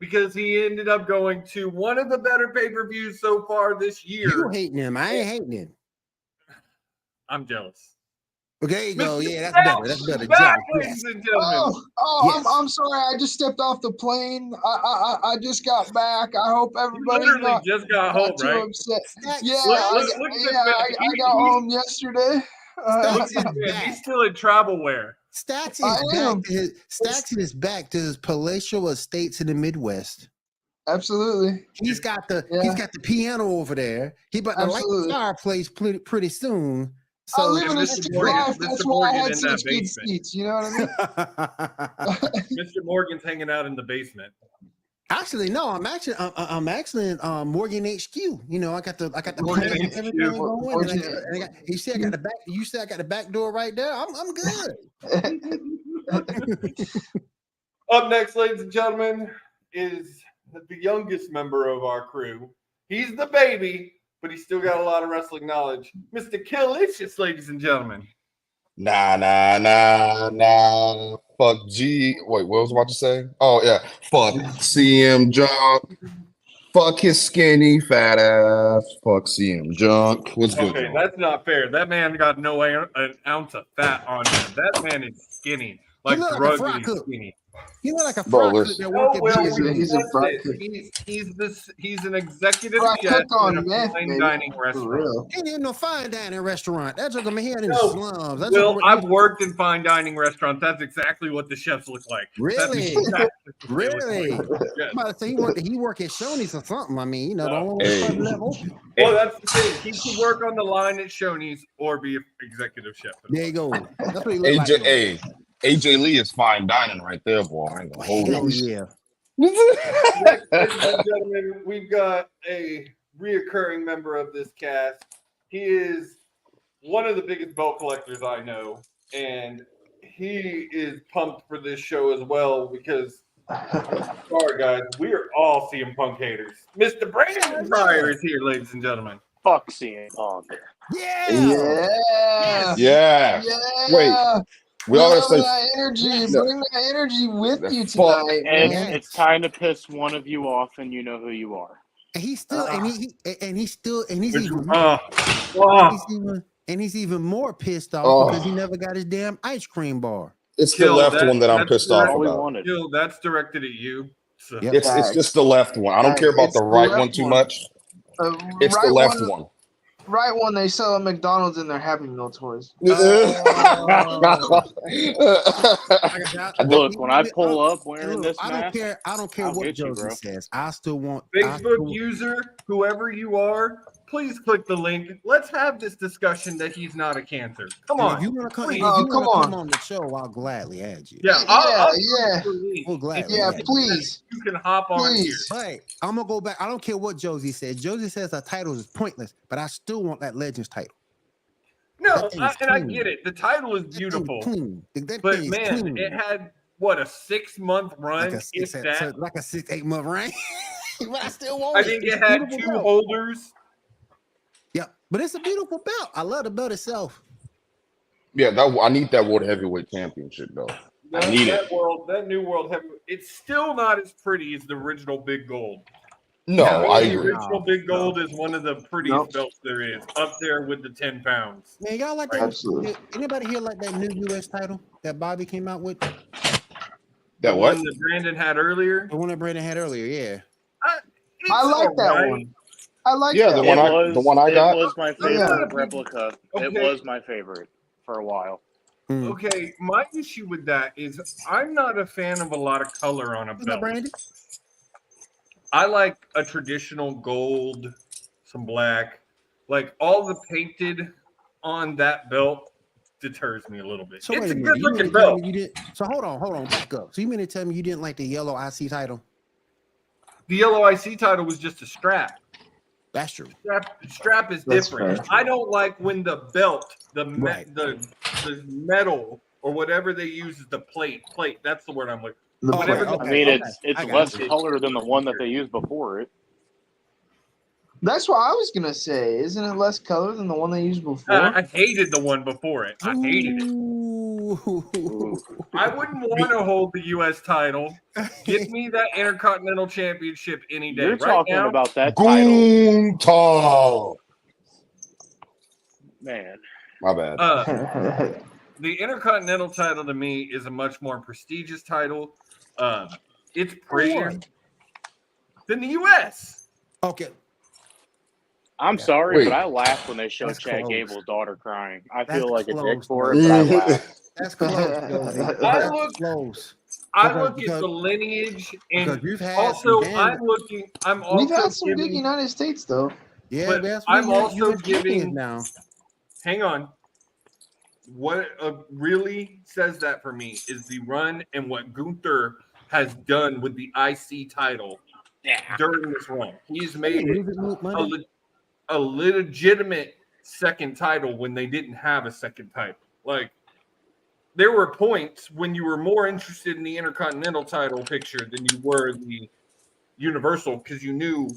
because he ended up going to one of the better pay-per-views so far this year. You hating him? I ain't hating him. I'm jealous. Okay, there you go. Mr. Yeah, that's better. That's better. Back, Jealous. ladies and gentlemen. Yes. I'm sorry. I just stepped off the plane. I just got back. I hope You everybody's literally not, just got not home, too right? upset. Stacks, Yeah, Look I at this man. I got home yesterday. Stacks is Man, back. he's still in travel wear. Stacks I is back am. to his back to his palatial estates in the Midwest. Absolutely. He's got the Yeah. piano over there. He about to light the Absolutely. fireplace pretty soon. I So live in a Mr. street Morgan- life. Mr. That's why I Morgan had in such that good basement. seats. You know what I mean? Mr. Morgan's hanging out in the basement. Actually, no. I'm actually in Morgan HQ. You know, I got the Morgan plan and HQ. everything going. Morgan- And I got, you see, I got the back. You see, I got the back door right there. I'm good. Up next, ladies and gentlemen, is the youngest member of our crew. He's the baby, but he's still got a lot of wrestling knowledge. Mr. Killicious, ladies and gentlemen. Nah. Fuck G. Wait, what was I about to say? Oh, yeah. Fuck CM Junk. Fuck his skinny fat ass. Fuck CM Junk. What's good? Okay, y'all? that's not fair. That man got an ounce of fat on him. That man is skinny, like look like a drug fry cook. skinny. You know, like a Bro, fry cook listen. that Oh, work at well, Big we Green. He's a discussed fry it. cook. He's an executive Fry chef cook on in a meth, fine baby. dining For restaurant. real. Ain't even no fine dining restaurant. That's like I'm here in the No. slums. That's Well, like, I've worked in fine dining restaurants. That's exactly what the chefs look like. That's Really? exactly what they look Really? like. Yes. I'm about to say he work at Shoney's or something. I mean, you know, the No. only Hey. level. Well, that's the thing. He could work on the line at Shoney's or be an executive chef. There you go. That's what he look like. AJ Lee is fine dining right there, boy. I ain't gonna hold Hell you. yeah. Next, ladies and gentlemen, we've got a reoccurring member of this cast. He is one of the biggest belt collectors I know, and he is pumped for this show as well because, sorry guys, we are all CM Punk haters. Mr. Brandon Pryor is here, ladies and gentlemen. Fuck CM Punk. Yeah. Yeah. Yeah. Yeah. Wait, we all gotta Bring say that energy. Yes. Bring that energy with you Fuck. tonight, And man. it's time to piss one of you off, and you know who you are. And he's still and he's even more pissed off Oh. because he never got his damn ice cream bar. it's the Kill, left that- one that I'm that's pissed the- off All we about. wanted. Gil, that's directed at you. So. Yep. It's just the left one. I don't care about It's the the right left one too one. much. It's the left one. Right when they sell at McDonald's in their Happy Meal toys. Look, when I pull up wearing this I mask, don't care I'll what get you, Josie bro. says. I still want Facebook user, whoever you are, please click the link. Let's have this discussion that he's not a cancer. Come on. If you want to come, Please. come on the show, I'll gladly add you. Yeah, Yeah. We'll gladly. Yeah, add you. please. You can hop on here. Please. But I'm gonna go back. I don't care what Josie said. Josie says our titles is pointless, but I still want that Legends title. No, That thing is I clean. get it. The title is That thing is beautiful. clean. That But thing is man, clean. it had what a 6-month run, like if that. like a 6-8 month reign. But I still want I it. think It's it had beautiful 2 belt. holders. Yeah, but it's a beautiful belt. I love the belt itself. Yeah, I need that World Heavyweight Championship though. I need it. That new world heavyweight. It's still not as pretty as the original Big Gold. No, I The agree. original Big Gold is one of the prettiest Nope. belts there is, up there with the 10 pounds. Man, y'all like that? Absolutely. Anybody here like that new US title that Bobby came out with? That what? One that Brandon had earlier. The one that Brandon had earlier, yeah. It's I like that alright. one. I like Yeah, that the one. one I got? It was my Yeah. favorite replica. It Okay. was my favorite for a while. Mm. Okay, my issue with that is I'm not a fan of a lot of color on a What's that, belt. Brandon? I like a traditional gold, some black. Like all the painted on that belt deters me a little bit. So It's wait a a minute. good You mean looking to tell belt. me you didn't? So hold on, back up. So you mean to tell me you didn't like the yellow IC title? The yellow IC title was just a strap. That's true. Strap is That's different. fair. I don't like when the belt, the Right. the metal or whatever they use is the plate. That's the word I'm looking. The Whatever plate. the- I mean, okay. it's I got less you. color than the one that they used before it. That's what I was gonna say. Isn't it less color than the one they used before? I hated the one before it. I hated it. Ooh. I wouldn't want to hold the U.S. title. Give me that Intercontinental Championship any day. You're Right talking now, about that title, Goonta. man. My bad. the Intercontinental title to me is a much more prestigious title. It's prettier than the U.S. Okay. I'm sorry, Wait. but I laughed when they showed That's Chad close. Gable's daughter crying. I That's feel like a dick close, for man. it, but I laughed. That's close. Josie. I That's look- close. I look Because- at the lineage, Because and you've had also some damn- I'm We've also had some big giving. United States though. Yeah, but that's I'm what also US champions giving- now. Hang on. What really says that for me is the run and what Gunther has done with the IC title during this run. He's made it a legitimate second title when they didn't have a second title. Like, there were points when you were more interested in the Intercontinental title picture than you were the Universal because you knew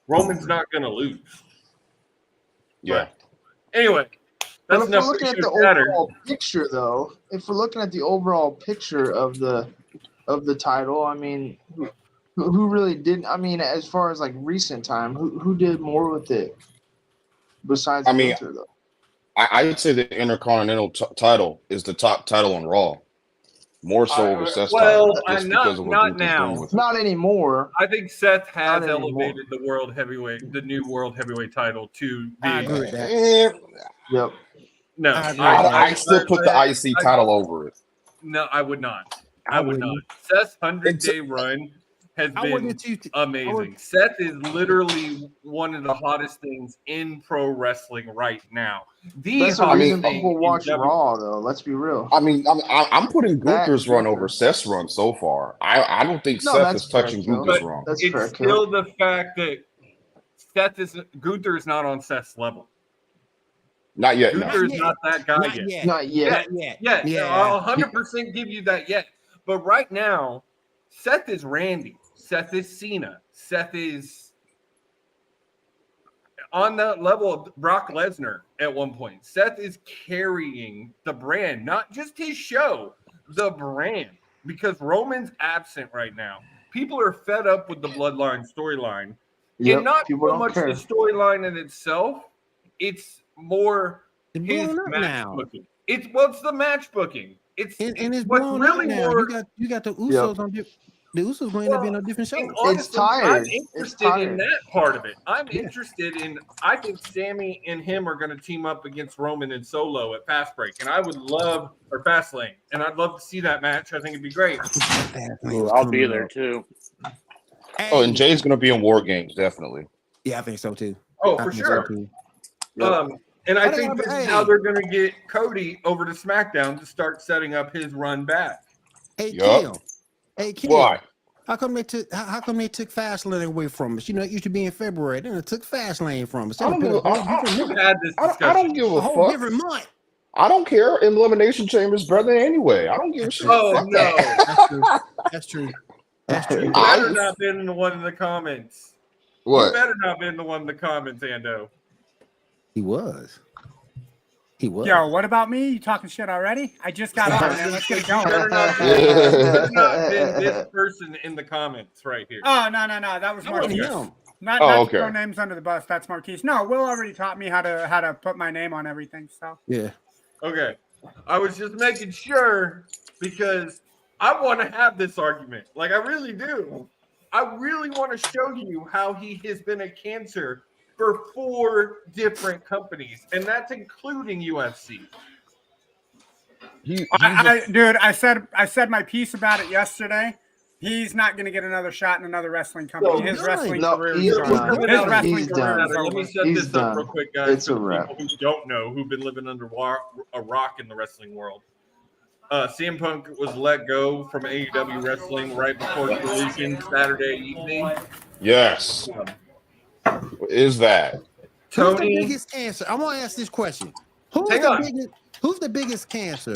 Roman's not going to lose. Yeah. But anyway, But that's if we're enough looking at the chatter. overall picture, though, if we're looking at the overall picture of the title, I mean, who really didn't? I mean, as far as like recent time, who did more with it besides Gunther, though? I'd say the Intercontinental title is the top title on Raw. More so over Seth's title. Just because of what not Gunther's now. doing with it. Not anymore. I think Seth has Not anymore. elevated the new world heavyweight title to I the. agree with that. Yep. No, I still put the IC title over it. No, I would not. I would not. Seth's 100-day run has been amazing. Seth is literally one of the hottest things in pro wrestling right now. That's the reason people watch Raw, though. Let's be real. I'm putting Gunther's run over Seth's run so far. I don't think Seth is touching Gunther's run. It's still the fact that Gunther is not on Seth's level. Not yet. Gunther's not that guy yet. Not yet. Yeah. I'll 100% give you that yet. But right now, Seth is Randy. Seth is Cena. Seth is on the level of Brock Lesnar at one point. Seth is carrying the brand, not just his show, the brand. Because Roman's absent right now. People are fed up with the Bloodline storyline. Yep, and not people so don't much care. the storyline in itself. It's more his blown up match now. booking. It's the match booking. It's It's what's blown really up now. more. You got the Usos on the Usos going to be on a different show. And honestly, It's tired. I'm interested in that part of it. I'm interested in. I think Sammy and him are going to team up against Roman and Solo at Fast Break, and I would love or Fastlane, and I'd love to see that match. I think it'd be great. I'll be there too. Oh, and Jay's going to be in War Games, definitely. Yeah, I think so too. Oh, for sure. And I think this is how they're going to get Cody over to SmackDown to start setting up his run back. Hey, Yup. Kim. Why? How come they took Fastlane away from us? You know, it used to be in February. Then it took Fastlane from us. I don't give a- We've had this discussion. I don't give a a whole fuck. different month. I don't care. Elimination Chamber's better anyway. I don't give a shit. Oh, Fuck no. that. That's true. That's true. You better not been the one in the comments. What? You better not been the one in the comments, Ando. He was. Yo, what about me? You talking shit already? I just got on, man. Let's get it going. Better not been this person in the comments right here. Oh, no. That was Marquise. Not okay. to throw names under the bus. That's Marquise. No, Will already taught me how to put my name on everything. So Yeah. Okay. I was just making sure because I want to have this argument. Like, I really do. I really want to show you how he has been a cancer for 4 different companies, and that's including UFC. dude, I said my piece about it yesterday. He's not going to get another shot in another wrestling company. His wrestling career is over. His wrestling career is Let me over. set this up real quick, guys. It's a for wrap. people who don't know, who've been living under a rock in the wrestling world. CM Punk was let go from AEW Wrestling right before Collision Saturday evening. Yes. What is that? Who's the Tony, biggest cancer? I want to ask this question. Who's the biggest cancer?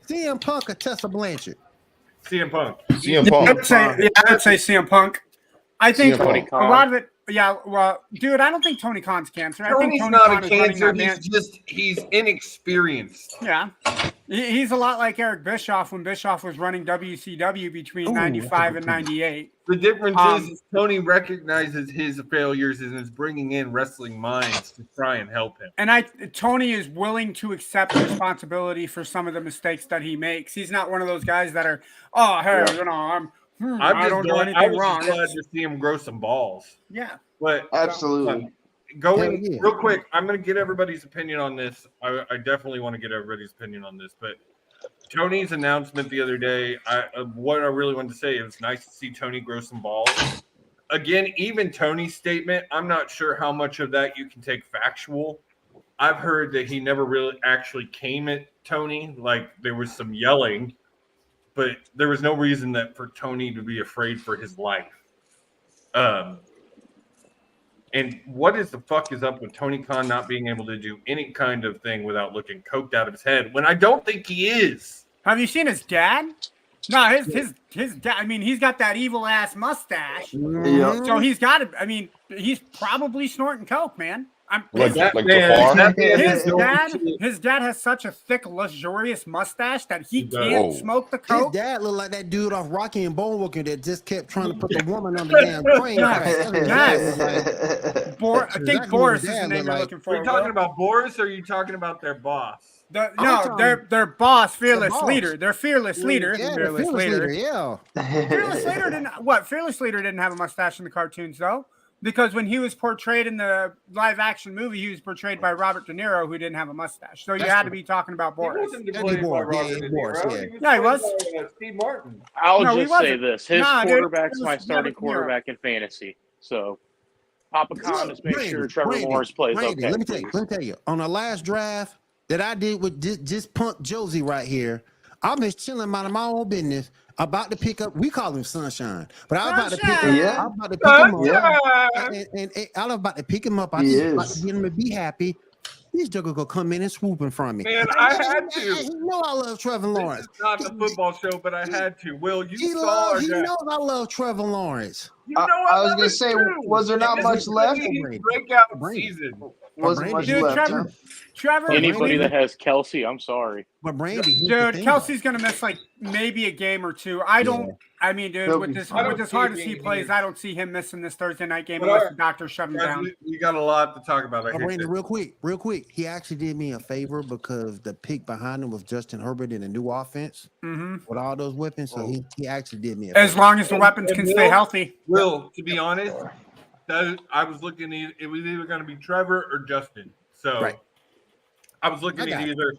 CM Punk or Tessa Blanchard? CM Punk. CM Punk. I'd say CM Punk. I think CM Punk. a lot of it. Yeah, well, dude, I don't think Tony Khan's cancer. I think Tony's Tony not Khan a is running cancer. that man. He's inexperienced. Yeah, He's a lot like Eric Bischoff when Bischoff was running WCW between 95 and 98. The difference is Tony recognizes his failures and is bringing in wrestling minds to try and help him. And Tony is willing to accept responsibility for some of the mistakes that he makes. He's not one of those guys that are, oh, hey, you know, I don't do anything wrong. I'm glad to see him grow some balls. Yeah. But absolutely. Real quick, I'm going to get everybody's opinion on this. I definitely want to get everybody's opinion on this. But Tony's announcement the other day, what I really wanted to say, it was nice to see Tony grow some balls. Again, even Tony's statement, I'm not sure how much of that you can take factual. I've heard that he never really actually came at Tony. Like, there was some yelling, but there was no reason that for Tony to be afraid for his life. And what is the fuck is up with Tony Khan not being able to do any kind of thing without looking coked out of his head when I don't think he is? Have you seen his dad? No, his dad. I mean, he's got that evil ass mustache. Yeah. So he's got it. I mean, he's probably snorting coke, man. His dad has such a thick, luxurious mustache that he can't smoke the coke. His dad looked like that dude off Rocky and Bullwinkle that just kept trying to put the woman on the damn train. I think Boris is the name you're looking for. Are you talking about Boris or are you talking about their boss? Their boss, fearless leader. Their fearless leader. Yeah, fearless leader. Yeah. Fearless leader Fearless leader didn't have a mustache in the cartoons though. Because when he was portrayed in the live action movie, he was portrayed by Robert De Niro, who didn't have a mustache. So you had to be talking about Boris. He was. Steve Martin. I'll just say this: his quarterback's my starting quarterback in fantasy. So, Papa Khan, just make sure Trevor Lawrence plays okay. Let me tell you. On the last draft that I did with just Punk Josie right here, I'm just chilling out of my own business. About to pick up, we call him Sunshine, but I was about to pick him. Yeah. I was about to pick him up, and I was about to pick him up. I just about to get him to be happy. This joker gonna come in and swooping from me. Man, I had to. You know I love Trevor Lawrence. It's not the football show, but I had to. Will, he knows I love Trevor Lawrence. You know I was gonna say, was there not much left? Breakout season. Wasn't much left. Trevor. Anybody that has Kelsey, I'm sorry. But Brandy, dude, Kelsey's gonna miss like maybe a game or two. I mean, dude, with as hard as he plays, I don't see him missing this Thursday night game unless the doctor shut him down. We got a lot to talk about. Brandy, real quick. He actually did me a favor because the pick behind him was Justin Herbert in a new offense with all those weapons. So he actually did me a favor. As long as the weapons can stay healthy. Will, to be honest, I was looking at it was either going to be Trevor or Justin. So I was looking at either.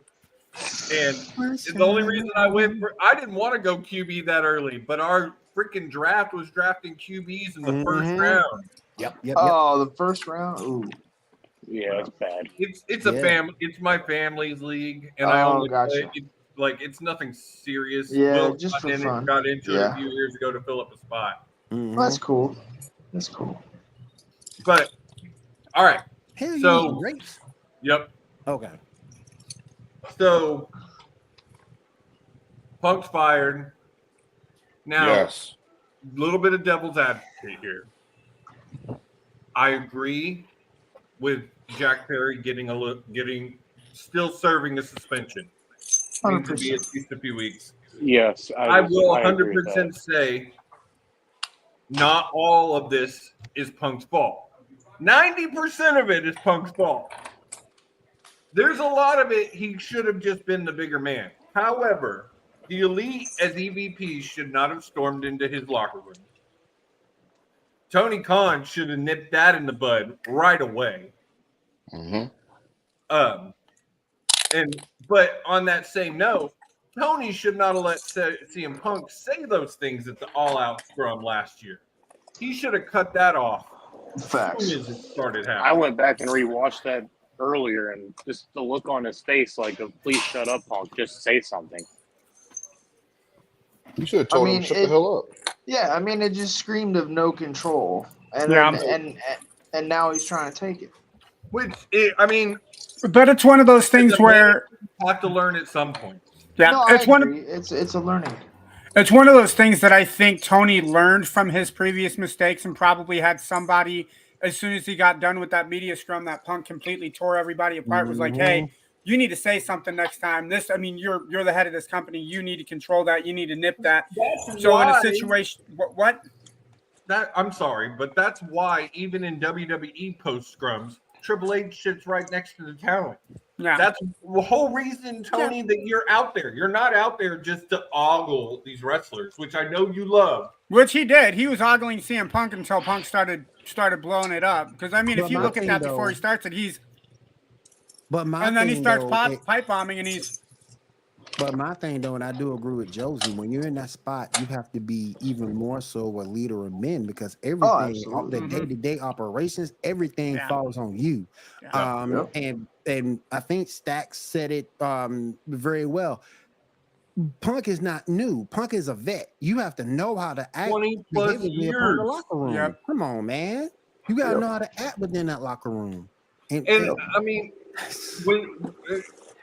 And the only reason I didn't want to go QB that early, but our freaking draft was drafting QBs in the first round. Yep. Oh, the first round. Ooh. Yeah, it's bad. It's a family. It's my family's league, and I only play it, like it's nothing serious. Yeah, Will just for fun. Got into it a few years ago to fill up a spot. Well, that's cool. That's cool. But all right. So yep. Okay. So Punk's fired. Now, a little bit of devil's advocate here. I agree with Jack Perry getting still serving a suspension. Needs to be at least a few weeks. Yes, I will 100% say not all of this is Punk's fault. 90% of it is Punk's fault. There's a lot of it he should have just been the bigger man. However, the elite as EVPs should not have stormed into his locker room. Tony Khan should have nipped that in the bud right away. But on that same note, Tony should not have let CM Punk say those things at the all-out scrum last year. He should have cut that off Facts. as soon as it started happening. I went back and rewatched that earlier, and just the look on his face, like, please shut up, Punk, just say something. You should have told him to shut the hell up. Yeah, I mean, it just screamed of no control, and now he's trying to take it. But it's one of those things where you have to learn at some point. Yeah, no, it's a learning. It's one of those things that I think Tony learned from his previous mistakes and probably had somebody, as soon as he got done with that media scrum that Punk completely tore everybody apart, was like, hey, you need to say something next time. You're the head of this company. You need to control that. You need to nip that. So in a situation, what? That I'm sorry, but that's why even in WWE post scrums, Triple H sits right next to the talent. Yeah. That's the whole reason, Tony, that you're out there. You're not out there just to ogle these wrestlers, which I know you love. Which he did. He was ogling CM Punk until Punk started blowing it up. Because if you look at that before he starts it, he's. But and then he starts pipe bombing, and he's. But my thing, though, and I do agree with Josie, when you're in that spot, you have to be even more so a leader of men because everything, the day-to-day operations, everything falls on you. Yeah. And I think Stax said it very well. Punk is not new. Punk is a vet. You have to know how to act. 20 plus years. The locker room. Yep. Come on, man. You got to know how to act within that locker room. And I mean,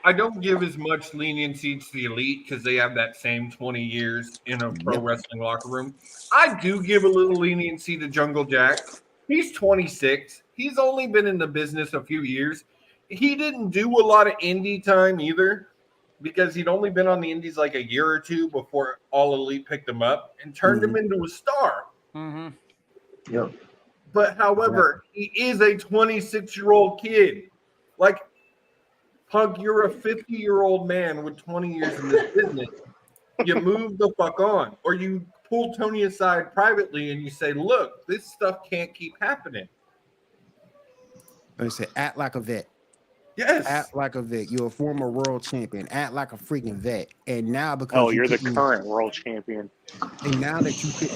I don't give as much leniency to the elite because they have that same 20 years in a pro wrestling locker room. I do give a little leniency to Jungle Jack. He's 26. He's only been in the business a few years. He didn't do a lot of indie time either because he'd only been on the indies like a year or two before All Elite picked him up and turned him into a star. Mm-hmm. Yep. But however, he is a 26-year-old kid. Like, Punk, you're a 50-year-old man with 20 years in this business. You move the fuck on. Or you pull Tony aside privately and you say, look, this stuff can't keep happening. They say, act like a vet. Yes. Act like a vet. You're a former world champion. Act like a freaking vet. And now because you're the current world champion. And now that you could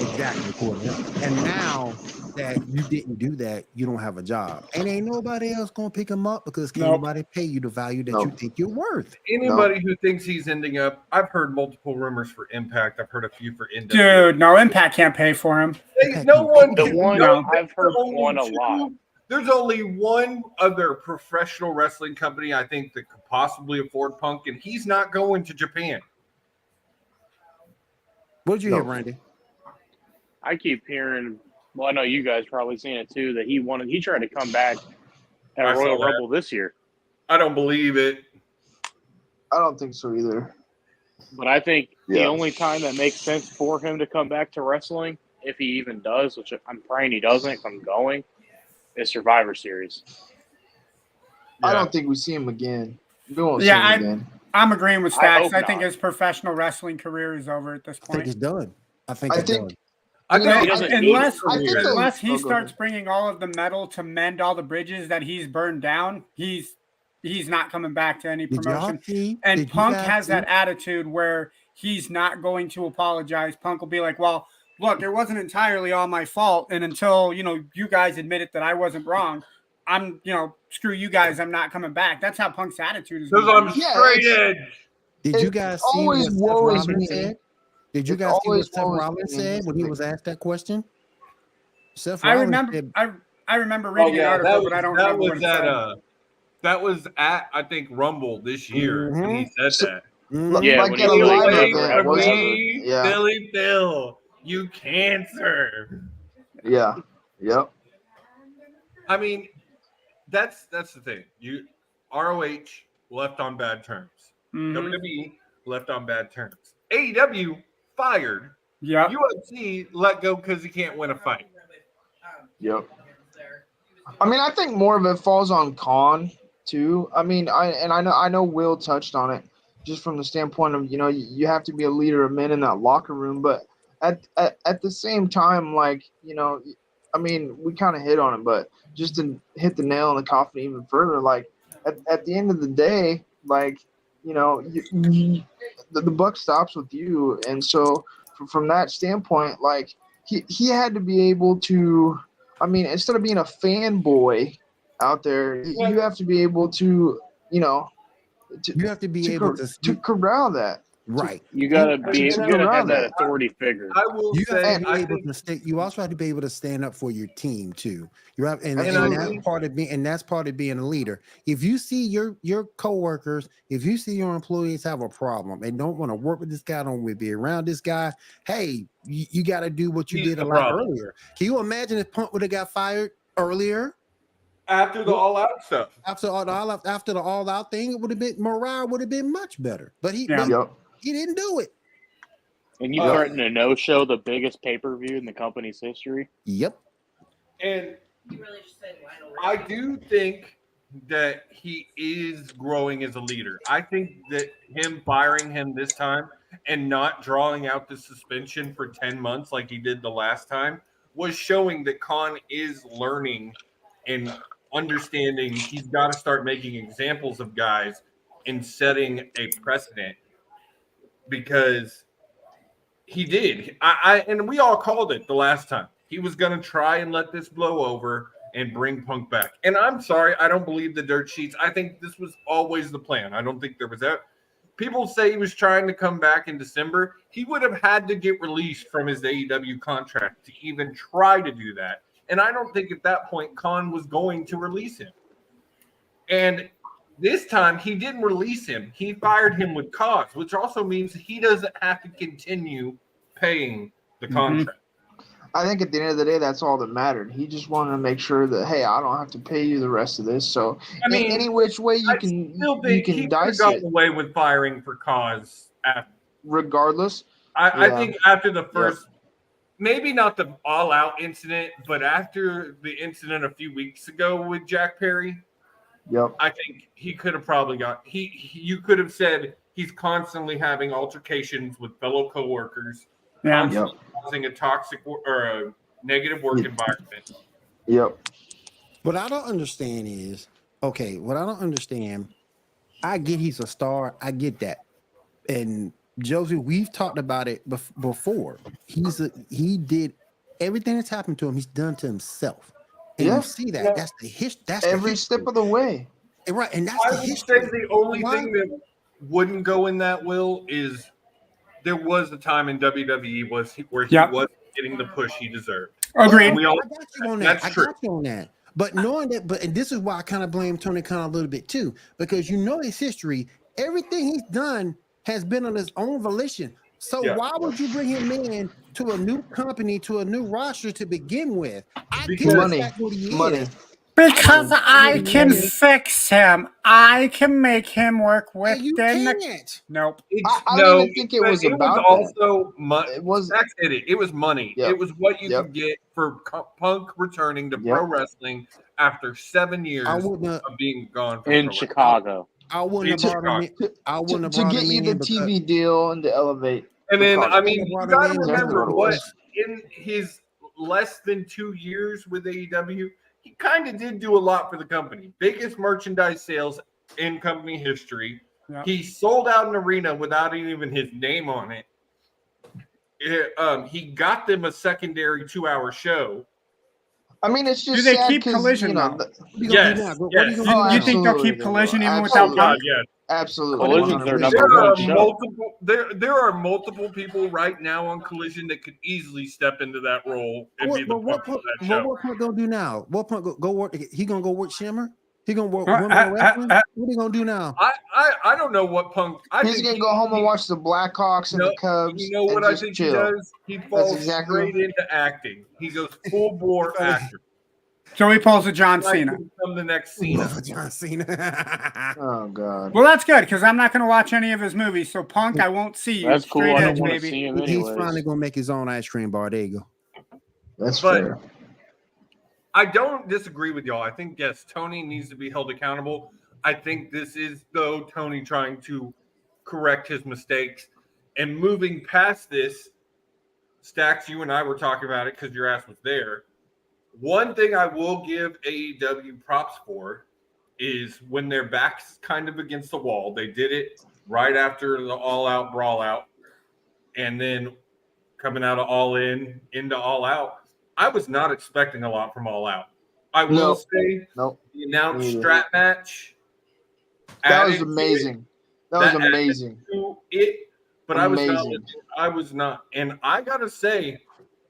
and now that you didn't do that, you don't have a job. And ain't nobody else gonna pick him up because can't nobody pay you the value that you think you're worth. Anybody who thinks he's ending up, I've heard multiple rumors for Impact. I've heard a few for Impact. Dude, no, Impact can't pay for him. I've heard one a lot. There's only one other professional wrestling company I think that could possibly afford Punk, and he's not going to Japan. What did you hear, Randy? I keep hearing, well, I know you guys probably seen it too, that he tried to come back at Royal Rumble this year. I don't believe it. I don't think so either. But I think the only time that makes sense for him to come back to wrestling, if he even does, which I'm praying he doesn't if I'm going, is Survivor Series. I don't think we see him again. We won't see him again. I'm agreeing with Stax. I think his professional wrestling career is over at this point. I think it's done. I think done. Unless he starts bringing all of the metal to mend all the bridges that he's burned down, he's not coming back to any promotion. And Punk has that attitude where he's not going to apologize. Punk will be like, well, look, it wasn't entirely all my fault. And until, you guys admitted that I wasn't wrong, I'm, screw you guys. I'm not coming back. That's how Punk's attitude is. Because I'm straight edge. Did you guys see what Seth Rollins said? Did you guys see what Seth Rollins said when he was asked that question? Seth Rollins I remember reading an article, but I don't remember what it said. That was at, I think, Rumble this year when he said that. Yeah, like when he Billy Bill, you cancer. Yeah. Yep. I mean, that's the thing. ROH left on bad terms. WWE left on bad terms. AEW fired. Yeah. UFC let go because he can't win a fight. Yep. I mean, I think more of it falls on Khan too. I mean, I know Will touched on it just from the standpoint of you have to be a leader of men in that locker room, but at the same time, like I mean, we kind of hit on it, but just to hit the nail in the coffin even further, like at the end of the day, like the buck stops with you, and so from that standpoint, like he had to be able to. I mean, instead of being a fanboy out there, you have to be able to, you have to be able to corral that. Right. You gotta have that authority figure. I will say, you also have to be able to stand up for your team too. And that's part of being a leader. If you see your coworkers, if you see your employees have a problem and don't want to work with this guy, don't want to be around this guy, hey, you got to do what you did a lot earlier. Can you imagine if Punk would have got fired earlier? After the all out stuff. After the all out thing, it would have been morale would have been much better. But he didn't do it. And you threatened to no-show the biggest pay-per-view in the company's history. Yep. And I do think that he is growing as a leader. I think that him firing him this time and not drawing out the suspension for 10 months like he did the last time was showing that Khan is learning and understanding he's got to start making examples of guys and setting a precedent, because he did. And we all called it the last time. He was going to try and let this blow over and bring Punk back. And I'm sorry, I don't believe the dirt sheets. I think this was always the plan. I don't think there was that. People say he was trying to come back in December. He would have had to get released from his AEW contract to even try to do that. And I don't think at that point Khan was going to release him. And this time he didn't release him. He fired him with cause, which also means he doesn't have to continue paying the contract. I think at the end of the day, that's all that mattered. He just wanted to make sure that, hey, I don't have to pay you the rest of this. So, I mean, any which way you can dice it. Away with firing for cause, regardless. I think after the first, maybe not the all-out incident, but after the incident a few weeks ago with Jack Perry, I think he could have probably you could have said he's constantly having altercations with fellow coworkers. Causing a toxic or a negative work environment. What I don't understand is, I get he's a star. I get that. And Josie, we've talked about it before. He did everything that's happened to him, he's done to himself. And you see that. That's the history. That's every step of the way. Right. And that's the history. The only thing that wouldn't go in that will is there was a time in WWE where he was getting the push he deserved. Agreed. I got you on that. That's true. I got you on that. But knowing that, and this is why I kind of blame Tony Khan a little bit too, because you know his history. Everything he's done has been on his own volition. So why would you bring him in to a new company, to a new roster to begin with? Money. Because I can fix him. I can make him work with you can't. Nope. I don't even think it was about also money. It was it was money. Yep. It was what you could get for Punk returning to pro wrestling after 7 years of being gone from in Chicago. I wouldn't have brought him in. I wouldn't have brought to get him you the TV deal and to elevate. And then, I mean, you got to remember what in his less than 2 years with AEW, he kind of did do a lot for the company. Biggest merchandise sales in company history. Yep. He sold out an arena without even his name on it. He got them a secondary 2-hour show. I mean, it's just do they keep Collision now? Yes. You think they'll keep Collision even without Punk? Yes. Absolutely. Collision's their number one show. There are multiple people right now on Collision that could easily step into that role and be the Punk of that show. What Punk gonna do now? What Punk go work? He gonna go work Shimmer? He gonna work wrestling? What he gonna do now? I don't know what Punk. He's gonna go home and watch the Blackhawks and the Cubs. You know what I think he does? He falls straight into acting. He goes full bore actor. So he pulls a John Cena. Become the next Cena. John Cena. Oh God. Well, that's good because I'm not going to watch any of his movies. So Punk, I won't see you. That's cool. Straight I edge, don't want to baby. see him He's anyways. finally gonna make his own ice cream bar. There you go. That's fair. I don't disagree with y'all. I think, yes, Tony needs to be held accountable. I think this is, though, Tony trying to correct his mistakes. And moving past this, Stacks, you and I were talking about it because your ass was there. One thing I will give AEW props for is when their back's kind of against the wall. They did it right after the all-out brawl-out. And then coming out of All In into All Out. I was not expecting a lot from All Out. I will say the announced strap match. That was amazing. That was amazing. But I was not. And I got to say,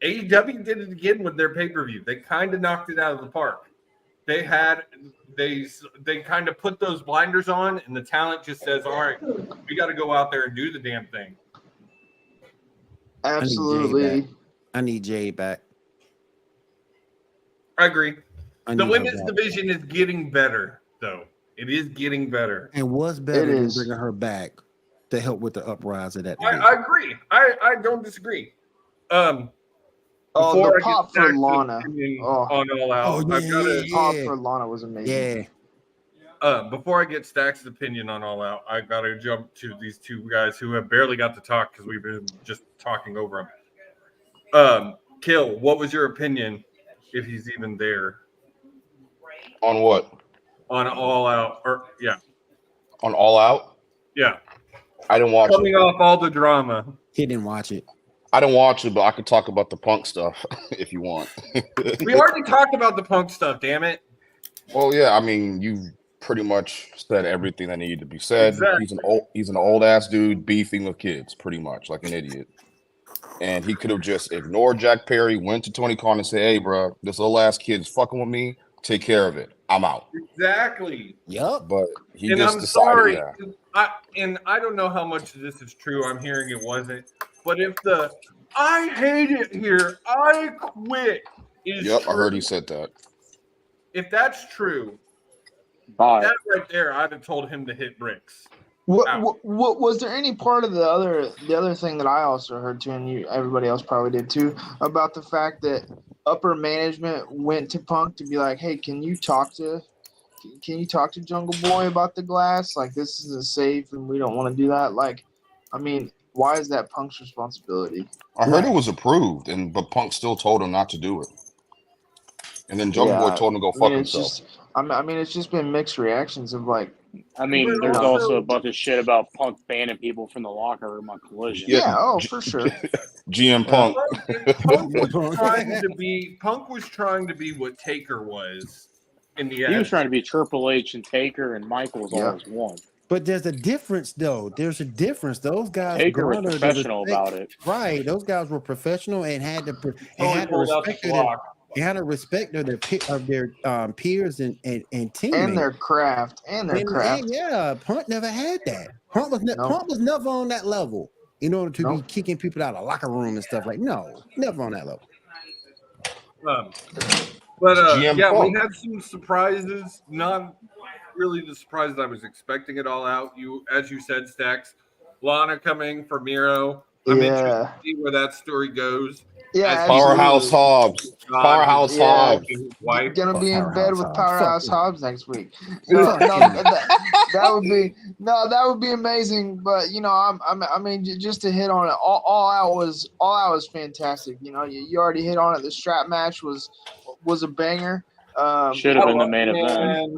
AEW did it again with their pay-per-view. They kind of knocked it out of the park. They kind of put those blinders on, and the talent just says, all right, we got to go out there and do the damn thing. Absolutely. I need Jade back. I agree. The women's division is getting better, though. It is getting better. And what's better than bringing her back to help with the uprise of that division? I agree. I don't disagree. The pop for Lana on All Out. Pop for Lana was amazing. Yeah. Before I get Stack's opinion on All Out, I gotta jump to these two guys who have barely got to talk because we've been just talking over them. Kill, what was your opinion, if he's even there? On what? On All Out, On All Out? Yeah. I didn't watch Coming off all the drama. He didn't watch it. I didn't watch it, but I could talk about the Punk stuff if you want. We already talked about the Punk stuff, damn it. Well, yeah, I mean, you pretty much said everything that needed to be said. Exactly. He's an old ass dude beefing with kids, pretty much like an idiot. And he could have just ignored Jack Perry, went to Tony Khan and said, "Hey, bro, this little ass kid's fucking with me. Take care of it. I'm out." Exactly. Yep. But he and just I'm decided, sorry. Yeah. I don't know how much of this is true. I'm hearing it wasn't. But if I hate it here, I quit is Yep, true, I heard he said that. If that's true, that right there, I'd have told him to hit bricks. What was there any part of the other thing that I also heard too, and everybody else probably did too, about the fact that upper management went to Punk to be like, "Hey, can you talk to Jungle Boy about the glass? Like, this isn't safe, and we don't want to do that." Like, I mean, why is that Punk's responsibility? I heard it was approved, but Punk still told him not to do it. And then Jungle Boy told him to go fuck himself. It's just been mixed reactions of like. There's also a bunch of shit about Punk banning people from the locker room on Collision. Yeah, for sure. GM Punk. Punk was trying to be what Taker was in the end. He was trying to be Triple H and Taker, and Michaels always won. But there's a difference, though. There's a difference. Those guys Taker was professional about it. Right. Those guys were professional and had to respect their peers and teammates and their craft yeah, Punk never had that. Punk was never on that level in order to be kicking people out of the locker room and stuff like. No, never on that level. We had some surprises. Not really the surprises I was expecting it all out. As you said, Stacks, Lana coming for Miro. I'm interested to see where that story goes. Yeah, Powerhouse Hobbs. Powerhouse Hobbs. Gonna be in bed with Powerhouse Hobbs next week. That would be amazing. But just to hit on it, all out was fantastic. You already hit on it. The strap match was a banger. Should have been the main event.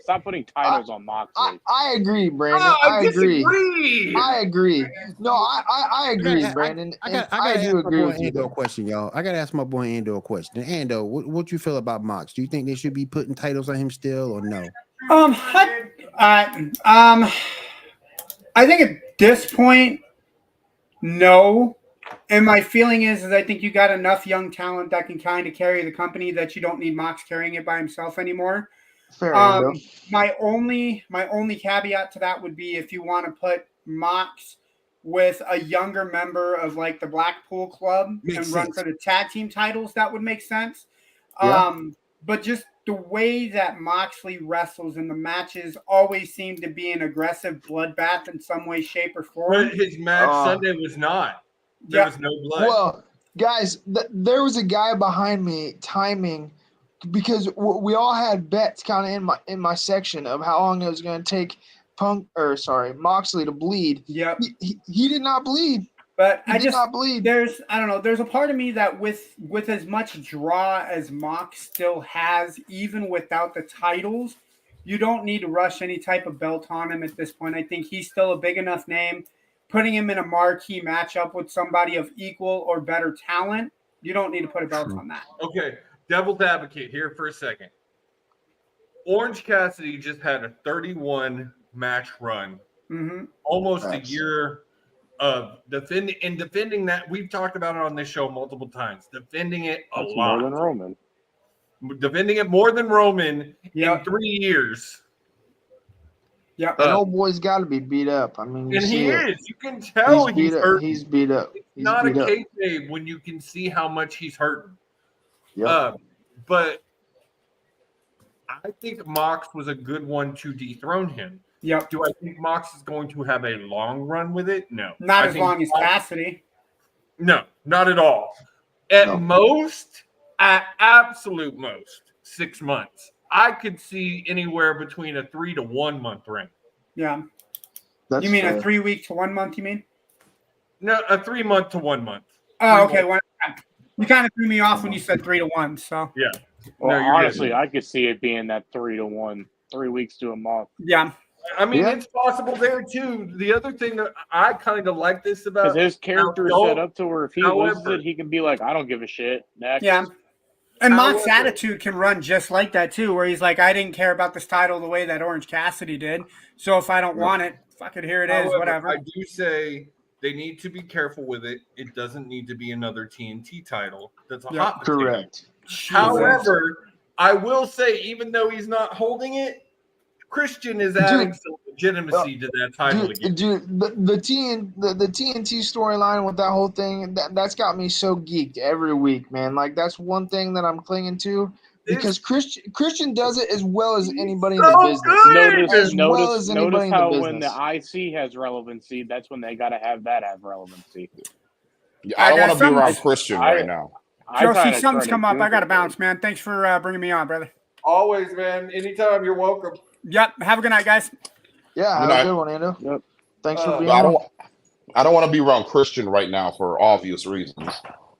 Stop putting titles on Moxley. I agree, Brandon. I agree. No, I agree, Brandon. I do agree with you. Question, y'all. I gotta ask my boy Ando a question. Ando, what you feel about Mox? Do you think they should be putting titles on him still, or no? I think at this point, no. And my feeling is I think you got enough young talent that can kind of carry the company that you don't need Mox carrying it by himself anymore. Fair my only caveat to that would be if you want to put Mox with a younger member of like the Blackpool Club and run for the tag team titles, that would make sense. Yeah. But just the way that Moxley wrestles in the matches always seem to be an aggressive bloodbath in some way, shape, or form. But his match Sunday was not. There was no blood. Well, guys, there was a guy behind me timing because we all had bets kind of in my section of how long it was going to take Moxley to bleed. Yep. He did not bleed. But he did not bleed. There's a part of me that with as much draw as Mox still has, even without the titles, you don't need to rush any type of belt on him at this point. I think he's still a big enough name. Putting him in a marquee matchup with somebody of equal or better talent, you don't need to put a belt on that. Okay, devil's advocate here for a second. Orange Cassidy just had a 31-match run, almost a year of defending that. We've talked about it on this show multiple times. Defending it a lot. More than Roman. Defending it more than Roman in 3 years. Yeah, that old boy's got to be beat up. I mean, he is. You can tell he's hurt. He's beat up. It's not a kayfabe when you can see how much he's hurting. Yeah. But I think Mox was a good one to dethrone him. Yep. Do I think Mox is going to have a long run with it? No. Not as long as Cassidy. No, not at all. At absolute most, 6 months. I could see anywhere between a 3 to 1 month reign. Yeah. That's you mean fair. a 3 week to 1 month, you mean? No, a 3 month to 1 month. Oh, okay. You kind of threw me off when you said 3 to 1. So yeah. Well, honestly, I could see it being that 3 to 1, 3 weeks to a month. Yeah. I mean, it's possible there too. The other thing that I kind of like this about his character is set up to where if he loses it, he can be like, I don't give a shit. Next. Yeah. And Mox's attitude can run just like that too, where he's like, I didn't care about this title the way that Orange Cassidy did. So if I don't want it, fuck it, here it is, whatever. I do say they need to be careful with it. It doesn't need to be another TNT title. That's a hot potato. Correct. However, I will say, even though he's not holding it, Christian is adding some legitimacy to that title again. Dude, the TNT storyline with that whole thing, that's got me so geeked every week, man. Like, that's one thing that I'm clinging to because Christian does it as well as anybody in the business. Notice how when the IC has relevancy, that's when they got to have that have relevancy. Yeah, I don't want to be around Christian right now. Josie, something's come up. I got to bounce, man. Thanks for bringing me on, brother. Always, man. Anytime. You're welcome. Yep. Have a good night, guys. Yeah, have a good one, Ando. Yep. Thanks for being on. I don't want to be around Christian right now for obvious reasons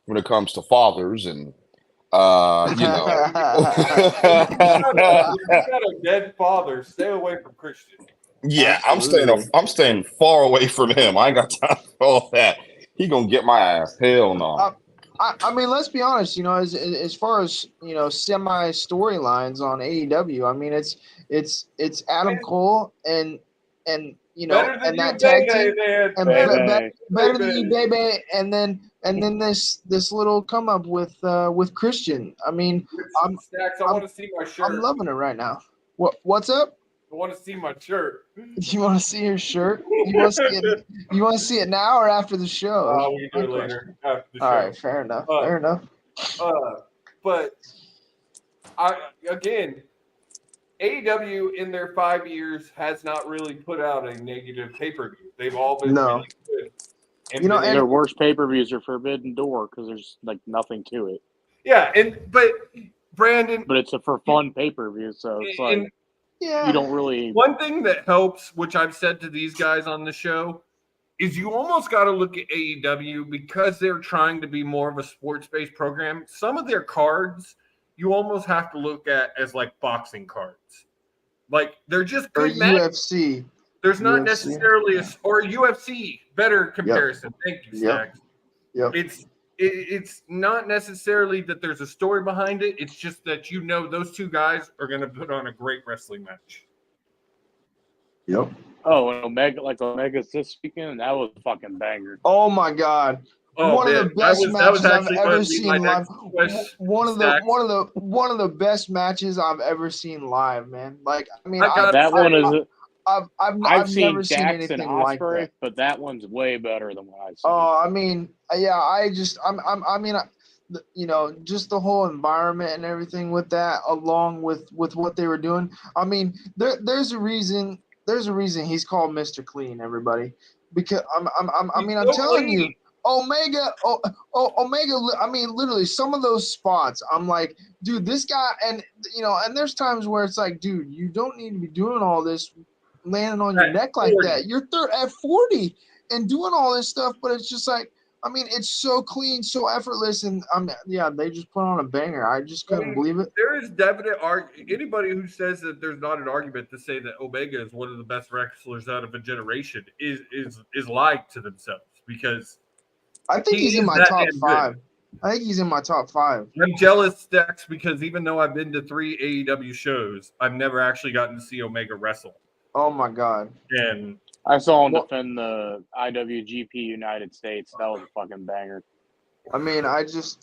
when it comes to fathers and, you know. You got a dead father. Stay away from Christian. Yeah, I'm staying far away from him. I ain't got time for all that. He gonna get my ass. Hell no. I mean, let's be honest. You know, as far as semi storylines on AEW, I mean, it's Adam Cole and and that tag team and better than you, baby, and then this little come up with Christian. I mean, I want to see my shirt. I'm loving it right now. What's up? I want to see my shirt. You want to see your shirt? You want to see it now or after the show? We can do it later. After the show. All right, fair enough. Fair enough. But again, AEW in their 5 years has not really put out a negative pay-per-view. They've all been really good. And their worst pay-per-views are Forbidden Door because there's like nothing to it. Yeah, but Brandon, but it's a for fun pay-per-view, so it's like. Yeah. You don't really. One thing that helps, which I've said to these guys on the show, is you almost got to look at AEW because they're trying to be more of a sports-based program. Some of their cards you almost have to look at as like boxing cards. Like they're just good matches. UFC. There's not necessarily or UFC better comparison. Thank you, Stacks. Yep. It's not necessarily that there's a story behind it. It's just that those two guys are going to put on a great wrestling match. Yep. Oh, and Omega's this weekend, that was a fucking banger. Oh my God. One of the best matches I've ever seen live. One of the best matches I've ever seen live, man. Like, I mean, I've seen never seen Dax anything and like Osprey, that. but that one's way better than what I've seen. Oh, I mean, yeah, just the whole environment and everything with that, along with what they were doing. I mean, there's a reason he's called Mr. Clean, everybody, because I'm telling you, Omega. I mean, literally, some of those spots, I'm like, dude, this guy, and there's times where it's like, dude, you don't need to be doing all this, landing on your neck like that. You're at 40 and doing all this stuff, but it's just like, I mean, it's so clean, so effortless, and they just put on a banger. I just couldn't believe it. There is definite anybody who says that there's not an argument to say that Omega is one of the best wrestlers out of a generation is lying to themselves, because I think he's in my top 5. I think he's in my top 5. I'm jealous, Stacks, because even though I've been to 3 AEW shows, I've never actually gotten to see Omega wrestle. Oh my God! And I saw him defend the IWGP United States. That was a fucking banger. I mean, I couldn't.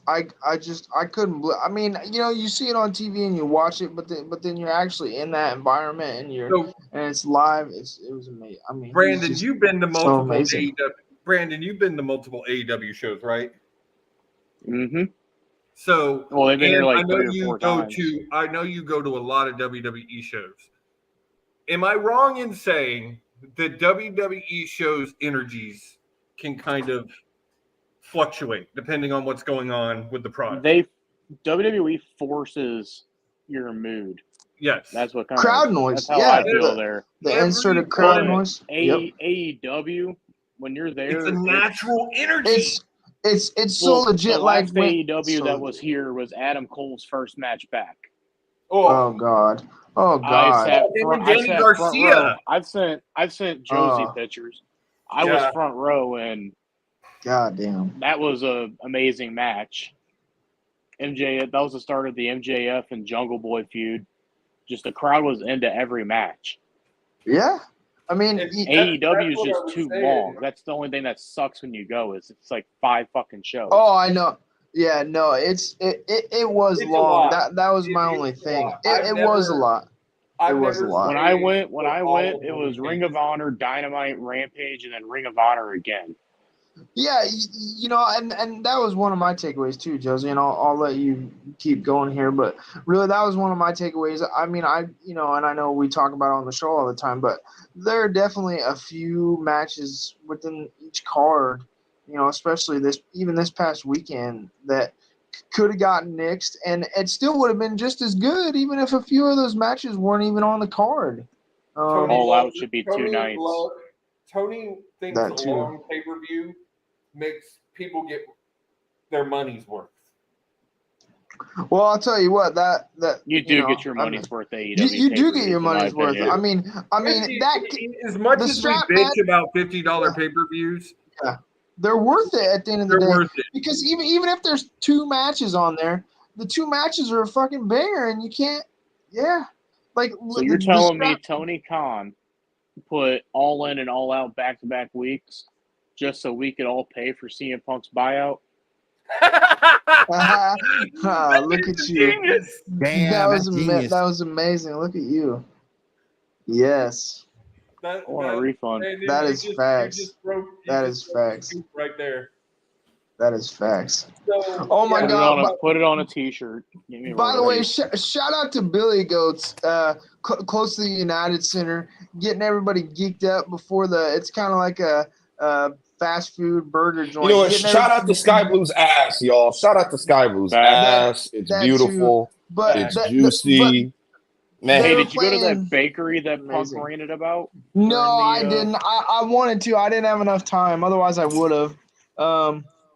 I mean, you see it on TV and you watch it, but then you're actually in that environment and it's live. It was amazing. I mean, Brandon, you've been to multiple AEW. Brandon, you've been to multiple AEW shows, right? Mm-hmm. So, Well, they've been here like I know 3 or you 4 go times. you go to a lot of WWE shows. Am I wrong in saying that WWE shows energies can kind of fluctuate depending on what's going on with the product? WWE forces your mood. Yes. That's what kind Crowd of noise. That's how I feel there. The inserted crowd noise. AEW, when you're there, it's a natural energy. It's so legit. The Like last AEW that was here was Adam Cole's first match back. Oh God. Oh God. Danny Garcia. I've sent Josie pictures. I was front row, and God damn, that was a amazing match. MJF, that was the start of the MJF and Jungle Boy feud. Just the crowd was into every match. Yeah, I mean, AEW is just too long. That's the only thing that sucks when you go is it's like 5 fucking shows. Oh, I know. Yeah, no, it was long. That was my only thing. It was a lot. It was a lot. When I went, it was Ring of Honor, Dynamite, Rampage, and then Ring of Honor again. Yeah, and that was one of my takeaways too, Josie. And I'll let you keep going here, but really, that was one of my takeaways. I mean, and I know we talk about it on the show all the time, but there are definitely a few matches within each card, especially this past weekend that could have gotten nixed, and it still would have been just as good, even if a few of those matches weren't even on the card. All Out should be 2 nights. Tony thinks a long pay-per-view makes people get their money's worth. Well, I'll tell you what, that you do get your money's worth. AEW you do get your money's worth. I mean that as much as we bitch about $50 pay-per-views, they're worth it at the end of the day. Worth it. Because even if there's 2 matches on there, the 2 matches are a fucking banger, and you can't. Yeah, like so you're telling me Tony Khan put All In and All Out back-to-back weeks just so we could all pay for CM Punk's buyout? Look at you. Damn, that was amazing. Look at you. Yes. I want a refund. That is facts. That is facts. Right there. That is facts. So, oh my God! Put it on a T-shirt. By the way, shout out to Billy Goats, close to the United Center, getting everybody geeked up before it's kind of like a fast food burger joint. You know what? Shout out to Sky Blue's ass, y'all. Shout out to Sky Blue's ass. It's beautiful. But it's juicy. Man, hey, did you go to that bakery that Punk ranted about? No, I didn't. I wanted to. I didn't have enough time. Otherwise, I would have.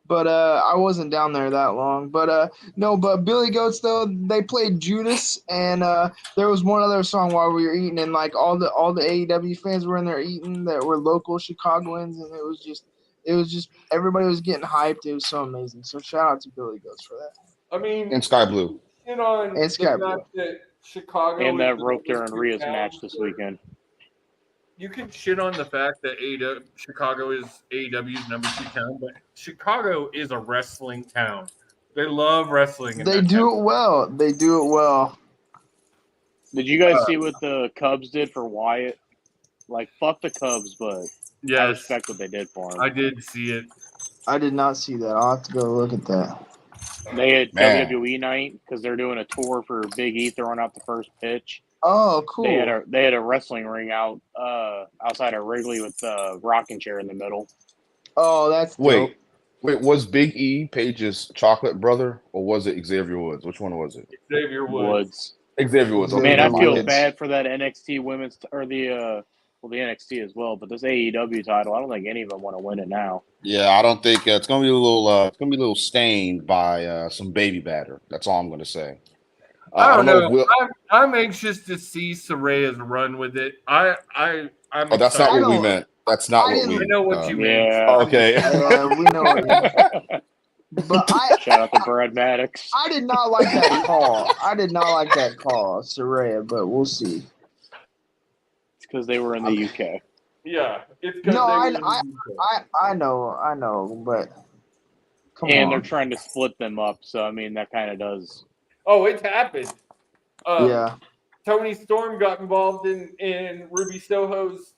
But I wasn't down there that long. But no, but Billy Goats though, they played Judas, and there was one other song while we were eating, and like all the AEW fans were in there eating that were local Chicagoans, and it was just everybody was getting hyped. It was so amazing. So shout out to Billy Goats for that. I mean, and Sky Blue. And Sky Blue. Chicago and that Rope Darren Rhea's match this weekend. You can shit on the fact that Chicago is AEW's number 2 town, but Chicago is a wrestling town. They love wrestling. They do it well. They do it well. Did you guys see what the Cubs did for Wyatt? Like, fuck the Cubs, but I respect what they did for him. I did see it. I did not see that. I'll have to go look at that. They had WWE night because they're doing a tour for Big E throwing out the first pitch. Oh, cool. They had a wrestling ring outside of Wrigley with a rocking chair in the middle. Oh, that's dope. Wait, was Big E Page's chocolate brother, or was it Xavier Woods? Which one was it? Xavier Woods. Xavier Woods. Man, I feel bad for that NXT women's or the NXT as well, but this AEW title, I don't think any of them want to win it now. Yeah, I don't think it's gonna be a little stained by some baby batter. That's all I'm gonna say. I don't know. I'm anxious to see Saraya's run with it. I'm that's not what we meant. That's not what we. I know what you mean. Yeah. Okay. We know what you mean. But shout out to Brad Maddox. I did not like that call. Saraya, but we'll see. It's because they were in the UK. Yeah, it's no. I know, but come on. They're trying to split them up, so I mean that kind of does. Oh, it's happened. Yeah. Tony Storm got involved in Ruby Soho's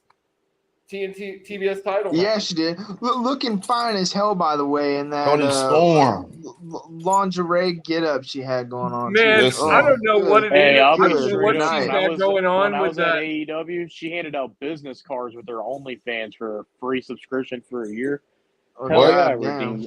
TBS title. Yeah, she did. Looking fine as hell, by the way, in that Toni Storm. lingerie get up she had going on. Man, Listen. I don't know what it is. Hey, I'll I be don't know straight what up. she's When I had was going on when I with was at that. AEW, she handed out business cards with her OnlyFans for a free subscription for a year. Oh, Hell yeah, I goddamn.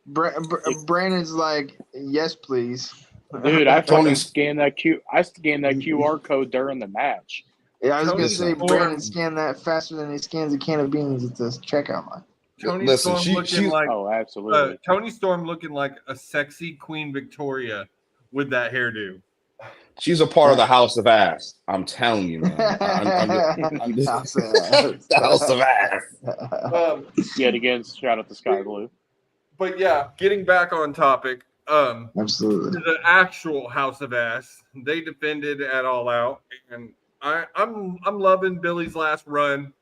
redeemed. Brandon's like, yes, please. Dude, I fucking Tony's- scanned that QR code during the match. Yeah, I was gonna Toni say Storm. Brandon scanned that faster than he scans a can of beans at the checkout line. Toni Listen, Storm looking like Oh, absolutely. Toni Storm looking like a sexy Queen Victoria with that hairdo. She's a part of the House of Ass. I'm telling you, man. I'm just the House of Ass. Yet again, shout out to Sky Blue. But yeah, getting back on topic. Absolutely. The actual House of Ass, they defended at All Out, and I'm loving Billy's last run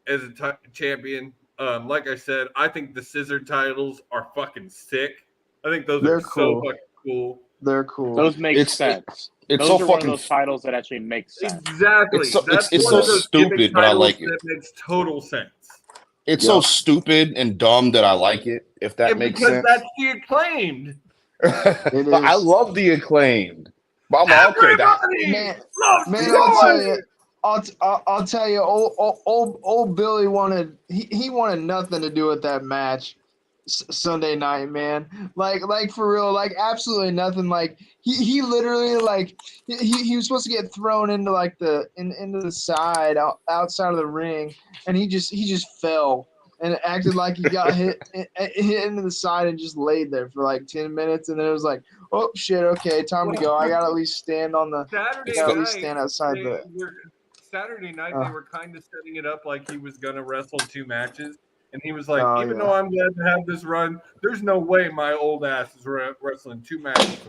as a champion. Like I said, I think the scissor titles are fucking sick. I think those are so fucking cool. They're cool. Those make sense. It's those so are fucking one of those titles that actually make sense. Exactly. It's so stupid, but I like it. That makes total sense. It's so stupid and dumb that I like it. If that makes sense. Because that's the Acclaimed. I love the Acclaimed. But I'm like, okay, man, I'll tell you. I'll tell you. Old Billy wanted. He wanted nothing to do with that match Sunday night, man. Like for real. Like absolutely nothing. Like he literally like he was supposed to get thrown into like into the side outside of the ring, and he just fell. And it acted like he got hit into the side and just laid there for like 10 minutes. And then it was like, oh, shit, okay, time to go. I got to at least stand on the stand outside Saturday night, they were kind of setting it up like he was going to wrestle 2 matches. And he was like, though I'm glad to have this run, there's no way my old ass is wrestling 2 matches.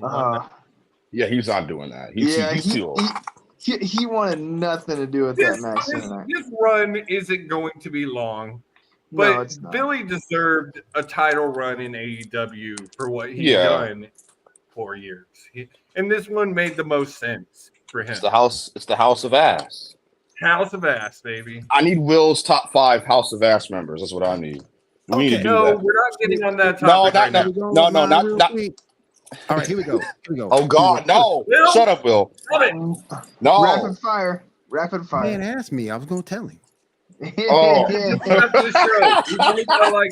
Yeah, he's not doing that. He wanted nothing to do with that match. This run isn't going to be long. But no, Billy deserved a title run in AEW for what he's done 4 years. And this one made the most sense for him. It's the House of Ass. House of Ass, baby. I need Will's top 5 House of Ass members. That's what I need. We need to do that. We're not getting on that topic. Not. All right, here we go. Oh God, no! Will? Shut up, Will. No. Rapid fire. Man, ask me. I was gonna tell him. Oh. We've only got like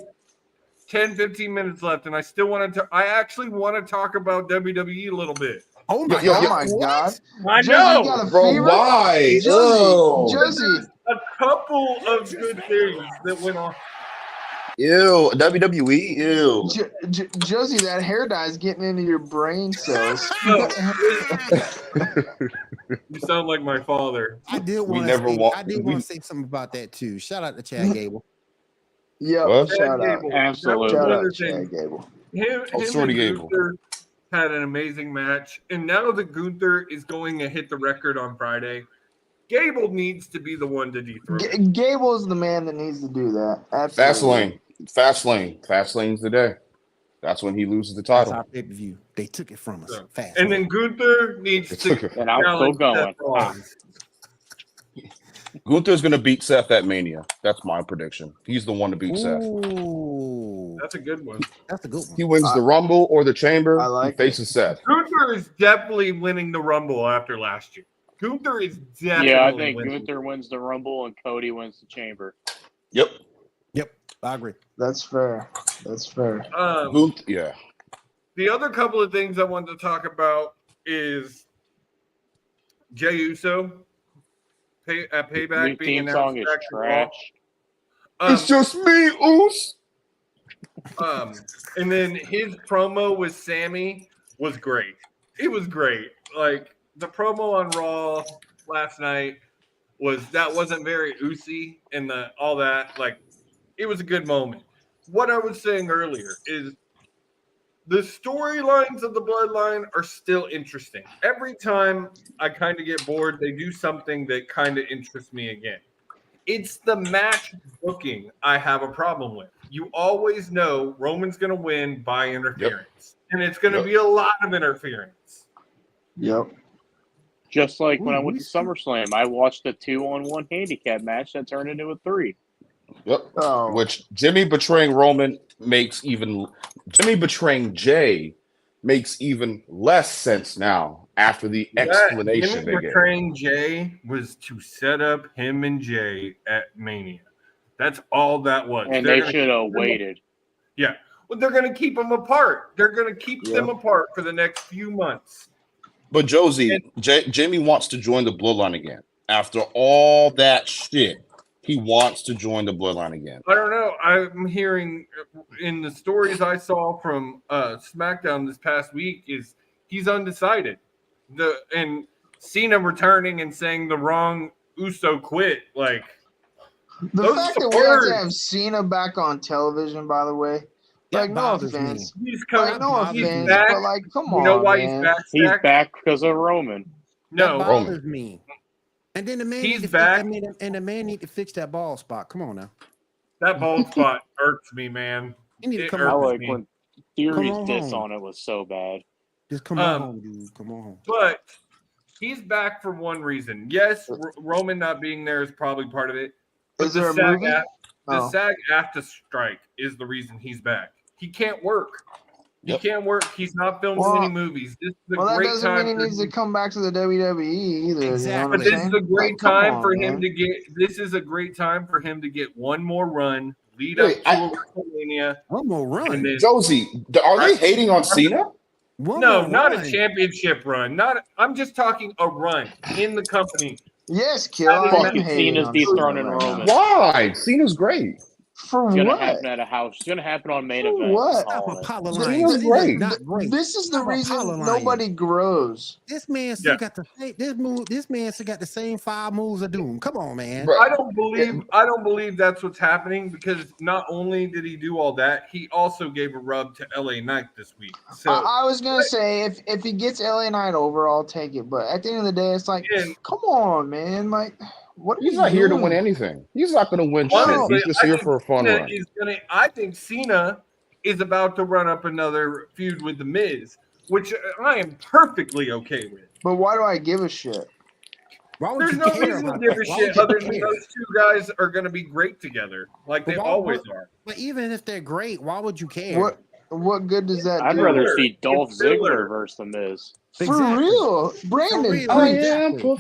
10, 15 minutes left, and I still want to. I actually want to talk about WWE a little bit. Oh my God! I know, bro. Why? Josie. A couple of good things that went on. Ew, WWE, ew. Josie, that hair dye is getting into your brain cells. You sound like my father. I did want to say something about that too. Shout out to Chad Gable. Yeah, shout out. Absolutely. Shout out to Chad Gable. Him and Gunther had an amazing match, and now that Gunther is going to hit the record on Friday, Gable needs to be the one to dethrone. Gable is the man that needs to do that. Absolutely. Fast lane's the day. That's when he loses the title. That's our pay-per-view. They took it from us. So, Fast. And then Gunther needs to. And I'm still going. Gunther's going to beat Seth at Mania. That's my prediction. He's the one to beat Seth. That's a good one. That's a good one. He wins the Rumble or the Chamber. He faces Seth. Gunther is definitely winning the Rumble after last year. Gunther is definitely. Yeah, I think Gunther wins the Rumble and Cody wins the Chamber. Yep, I agree. That's fair. Yeah. The other couple of things I wanted to talk about is Jey Uso Payback being theme song is trash. It's just me, Oos. And then his promo with Sammy was great. It was great. Like the promo on Raw last night wasn't very oosy and all that. Like it was a good moment. What I was saying earlier is the storylines of the Bloodline are still interesting. Every time I kind of get bored, they do something that kind of interests me again. It's the match booking I have a problem with. You always know Roman's going to win by interference. And it's going to be a lot of interference. Yep. Just like when I went to SummerSlam, I watched a 2-on-1 handicap match that turned into a 3. Yep. Oh. Which Jimmy betraying Jay makes even less sense now after the explanation Jimmy they gave. betraying Jay was to set up him and Jay at Mania. That's all that was. And they should have waited. Yeah. Well, they're going to keep them apart. They're going to keep them apart for the next few months. But Josie, Jimmy wants to join the Bloodline again. After all that shit, he wants to join the Bloodline again. I don't know. I'm hearing in the stories I saw from SmackDown this past week is he's undecided. And Cena returning and saying the wrong Uso quit. Like the fact that we have to have Cena back on television, by the way. Like, no offense. He's coming. Like, no offense, back. but like, come on. You know why man. he's back? He's back because of Roman. No, that bothers me. And then the man he's back. And the man need to fix that ball spot. Come on now. That bald spot irks me, man. You need to come I on. like when Theory's diss on it was so bad. Just come on home, dude. Come on home. But he's back for one reason. Yes, Roman not being there is probably part of it. But Is there a movie? The SAG-AFTRA strike is the reason he's back. He can't work. He can't work. He's not filming any movies. This is a that great doesn't time mean he needs to come back to the WWE either. Exactly. But this is a great time for him to get. This is a great time for him to get one more run, lead up to WrestleMania. One more run. Josie, are they hating on Cena? No, not a championship run. Not. I'm just talking a run in the company. Yes, Kill. Cena's dethroning Roman. Why? Cena's great. For it's gonna what? happen at a house. It's gonna happen on main event. What? Cena's great. This is the reason nobody grows. This man still got the same. This man still got the same 5 moves of doom. Come on, man. I don't believe that's what's happening because not only did he do all that, he also gave a rub to LA Knight this week. So I was gonna say if he gets LA Knight over, I'll take it. But at the end of the day, it's like, come on, man, like. He's not here to win anything. He's not going to win shit. He's just here for a fun run. I think Cena is about to run up another feud with The Miz, which I am perfectly okay with. But why do I give a shit? There's no reason to give a shit other than those two guys are going to be great together, like they always are. But even if they're great, why would you care? What good does that do? I'd rather see Dolph Ziggler versus The Miz. For real. Brandon, preach.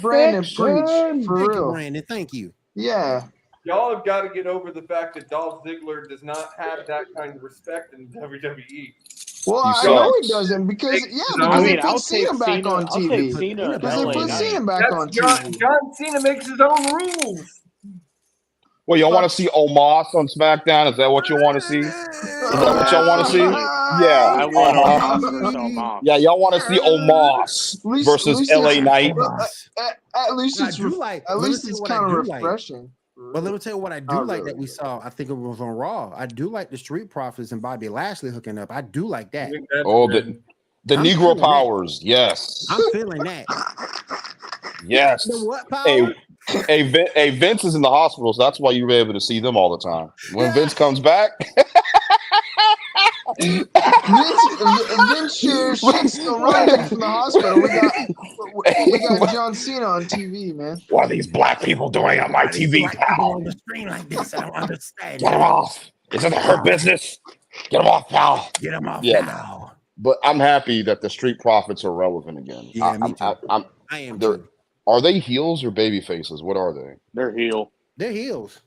Brandon, preach. For real. Brandon, thank you. Yeah. Y'all have got to get over the fact that Dolph Ziggler does not have that kind of respect in WWE. Well, I know he doesn't because they put Cena back on TV. Because they put Cena back on TV. John Cena makes his own rules. Well, y'all want to see Omos on SmackDown? Is that what you want to see? Is that what y'all want to see? Yeah. I want Omos. Yeah, y'all want to see Omos versus LA Knight. At least it's kind of refreshing. But let me tell you what I do like that we saw. I think it was on Raw. I do like the Street Profits and Bobby Lashley hooking up. I do like that. Oh, the Negro powers. Yes. I'm feeling that. Yes. The what power? Hey, Vince is in the hospital, so that's why you're able to see them all the time. When Vince comes back, Vince sure shit's still running from the hospital. We got John Cena on TV, man. What are these black people doing on my TV, pal? On the screen like this, I don't understand. Get them off. Is it her business? Get them off, pal. Get them off now. But I'm happy that the Street Profits are relevant again. Yeah, I am too. Are they heels or baby faces? What are they? They're heel. They're heels.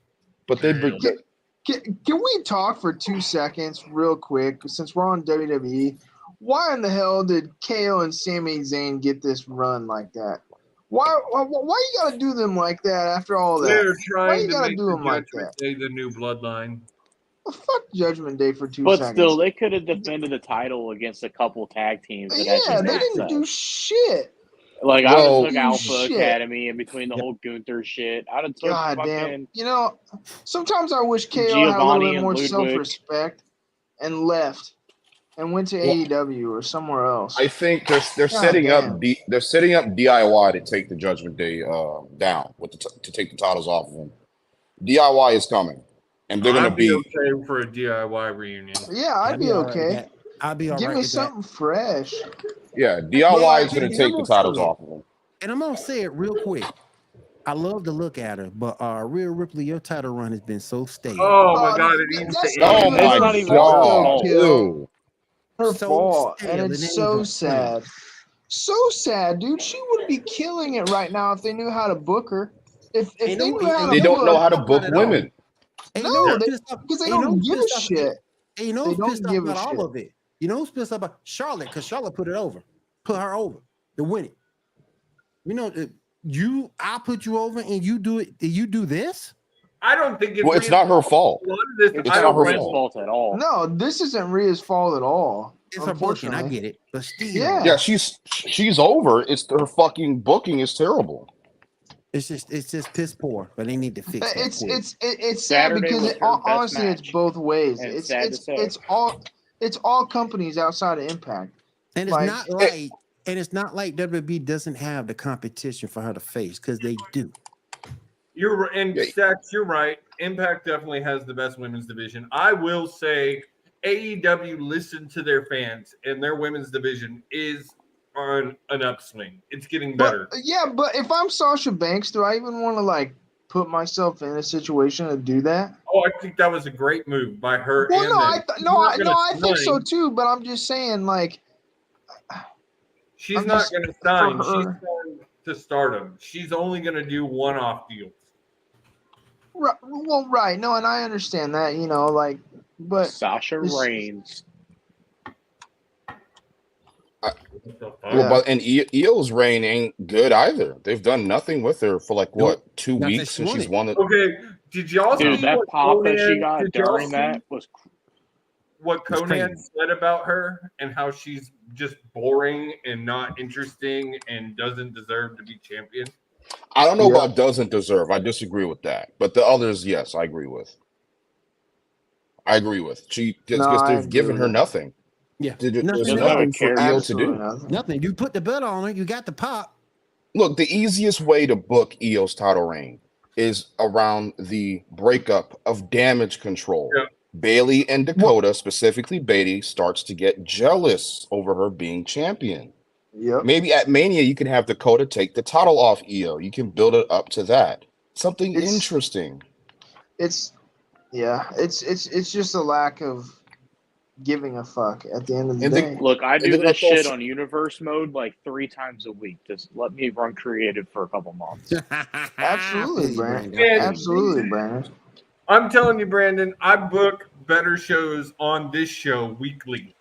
But they Can we talk for 2 seconds real quick since we're on WWE? Why in the hell did KO and Sami Zayn get this run like that? Why you gotta do them like that after all that? They're trying to make the new bloodline. Well, fuck Judgment Day for 2 but seconds. Still, they could have defended the title against a couple tag teams. They didn't do shit. Like, I would have took Alpha Academy in between the whole Gunther shit. I'd have took damn. You know, sometimes I wish KO had a little bit more self-respect and left and went to AEW or somewhere else. I think they're setting up DIY to take the Judgment Day down to take the titles off of them. DIY is coming, and they're going to be okay for a DIY reunion. Yeah, I'd be okay. I'll be all Give right me with something fresh. Yeah, DIY is going to take the titles off of them. And I'm going to say it real quick. I love to look at her, but Rhea Ripley, your title run has been so stale. Oh my god, it needs that's to not end. Oh even my It's her not even her fault, fault. though, Kill. Ew. Her So fault, stale, and it it's ain't so even sad. So sad, dude. She would be killing it right now if they knew how to book her. If they knew how They to don't know book, how to book women. no, because they don't give a shit. And you know They who's don't pissed off give a about all shit. of it? You know who's pissed off about Charlotte? Because Charlotte put her over to win it. You know, I put you over and you do it. You do this? I don't think Well, it's not her fault. A lot of this, It's It's I not don't her Rhea's fault. fault at all. No, this isn't Rhea's fault at all. It's her booking. I Unfortunately, get it, but still, Yeah. She's over. It's her fucking booking is terrible. it's just piss poor. But they need to fix that. it's quick. it's sad Saturday because was her best honestly, it's match. both ways. And It's sad to say. it's all companies outside of Impact. And it's Like, not like WWE doesn't have the competition for her to face because they do. Stacks, you're right. Impact definitely has the best women's division. I will say AEW listened to their fans, and their women's division is on an upswing. It's getting better. But if I'm Sasha Banks, do I even want to like put myself in a situation to do that? Oh, I think that was a great move by her. Well, and I think so too. But I'm just saying, like, she's I'm not just- going to sign. for She's her. going to Stardom. She's only going to do one-off deals. Right, well, right. No, and I understand that, but Sasha Reigns. And Io's reign ain't good either. They've done nothing with her for 2 Nothing weeks she since she's wanted. won it. Okay, did y'all Dude, see that what pop that she Conan- got did y'all during see that was what It's Conan crazy. said about her and how she's just boring and not interesting and doesn't deserve to be champion? I don't know about doesn't deserve. I disagree with that. But the others, yes, I agree with. She just they've given her nothing. Yeah, There's nothing. nothing for Io to do. nothing. You put the belt on her, you got the pop. Look, the easiest way to book Io's title reign is around the breakup of Damage Control. Yeah. Bailey and Dakota, specifically Bailey, starts to get jealous over her being champion. Yep. Maybe at Mania you can have Dakota take the title off Io. You can build it up to that. Something interesting. It's just a lack of giving a fuck at the end of the day. Look, I do this shit on universe mode 3 times a week. Just let me run creative for a couple months. Absolutely, Brandon. And- Absolutely, Brandon. I'm telling you, Brandon, I book better shows on this show weekly.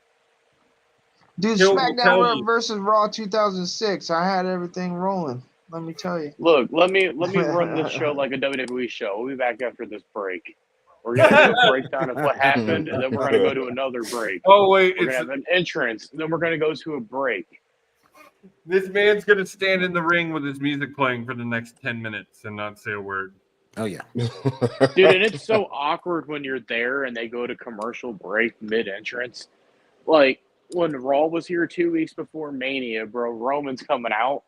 Dude, He'll tell SmackDown you. versus Raw 2006. I had everything rolling. Let me tell you. Look, let me run this show like a WWE show. We'll be back after this break. We're gonna do a breakdown of what happened, and then we're gonna go to another break. Oh wait, We're gonna have an entrance, then we're gonna go to a break. This man's gonna stand in the ring with his music playing for the next 10 minutes and not say a word. Oh yeah, dude, and it's so awkward when you're there and they go to commercial break mid-entrance. Like when Raw was here 2 weeks before Mania, bro, Roman's coming out,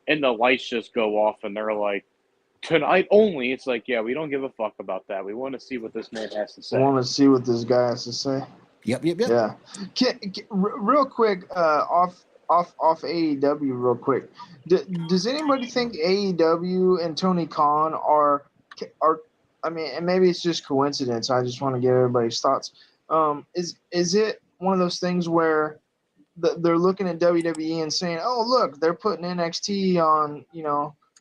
and the lights just go off, and they're like, "Tonight only." It's like, yeah, we don't give a fuck about that. We want to see what this man has to say. I want to see what this guy has to say. Yep. Yeah. Real quick, off AEW, real quick. Does anybody think AEW and Tony Khan are? I mean, and maybe it's just coincidence. I just want to get everybody's thoughts. Is it one of those things where they're looking at WWE and saying, "Oh, look, they're putting NXT on,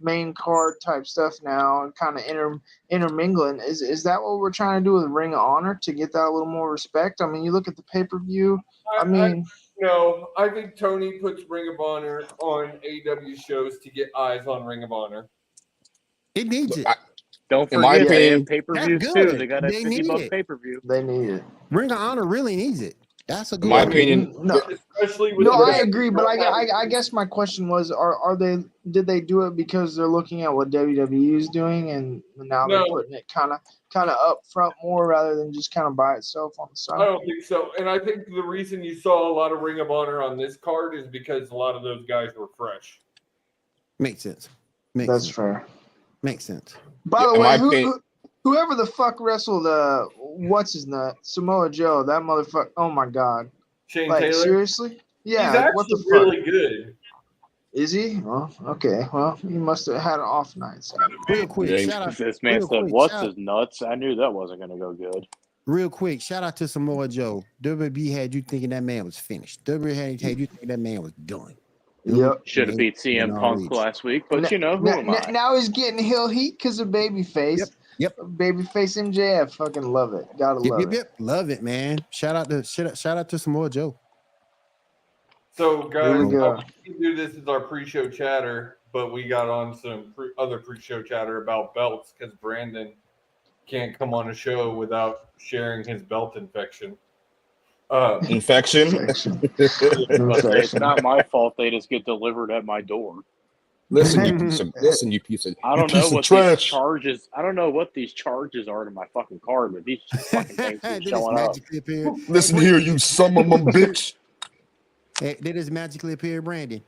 main card type stuff now, and kind of intermingling"? Is that what we're trying to do with Ring of Honor to get that a little more respect? I mean, you look at the pay-per-view. No, I think Tony puts Ring of Honor on AEW shows to get eyes on Ring of Honor. It needs it. Don't In my forget, they opinion, have pay-per-views that's too. good. They got a They need $50 it. pay-per-view. They need it. Ring of Honor really needs it. That's a good. In my opinion, No, Especially with I agree, but I guess my question was, did they do it because they're looking at what WWE is doing and now they're putting it kind of up front more rather than just kind of by itself on the side? I don't think so. And I think the reason you saw a lot of Ring of Honor on this card is because a lot of those guys were fresh. Makes sense. That's fair. Makes sense. By the way, whoever the fuck wrestled what's his nut? Samoa Joe, that motherfucker. Oh my god. Shane Like, Taylor? seriously? Yeah. He's actually what the fuck? really good. Is he? Well, okay. Well, he must have had an off night. So. Real quick, Yeah, shout out. This man Real said, quick, "What's shout, his nuts?" I knew that wasn't going to go good. real quick, shout out to Samoa Joe. WB had you thinking that man was finished. WB had you thinking that man was done. Yep. Should have beat CM Punk last week, but who am I? Now he's getting heel heat because of babyface. Yep. Babyface MJF. Fucking love it. Gotta love it. Yep. Love it, man. Shout out to Samoa Joe. So, guys, Here we go. we can do this as our pre-show chatter, but we got on some other pre-show chatter about belts because Brandon can't come on a show without sharing his belt infection. Infection. It's not my fault. They just get delivered at my door. Listen, you piece of. I don't know what trash. these charges. I don't know what these charges are to my fucking card, but these fucking things are showing up. Listen here, you son of a bitch. Hey, they just magically appear, Brandon.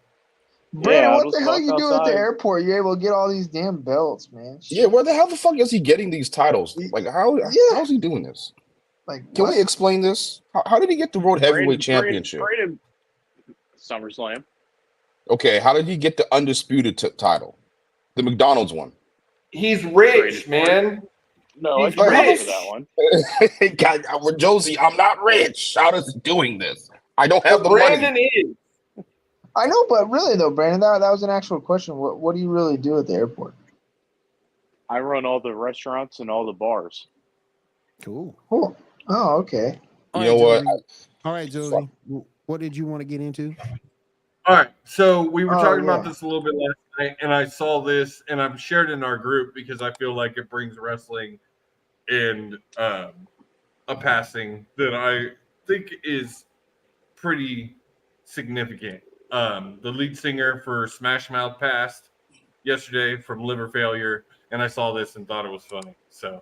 Brandon, Yeah, what the hell you do at the airport? You're able to get all these damn belts, man. Yeah, where the fuck is he getting these titles? Like, how's he doing this? Like, can we explain this? How did he get the World Heavyweight Championship? SummerSlam. Okay, how did he get the undisputed title? The McDonald's one. He's rich, man. No, he's rich. That one. God, Josie, I'm not rich. How is he doing this? I don't have the Brandon money. Is. I know, but really though, Brandon, that was an actual question. What do you really do at the airport? I run all the restaurants and all the bars. Cool. Oh, okay. You know what? All right, Josie. What did you want to get into? All right, so we were talking about this a little bit last night, and I saw this, and I've shared it in our group because I feel like it brings wrestling in a passing that I think is pretty significant. The lead singer for Smash Mouth passed yesterday from liver failure, and I saw this and thought it was funny. So,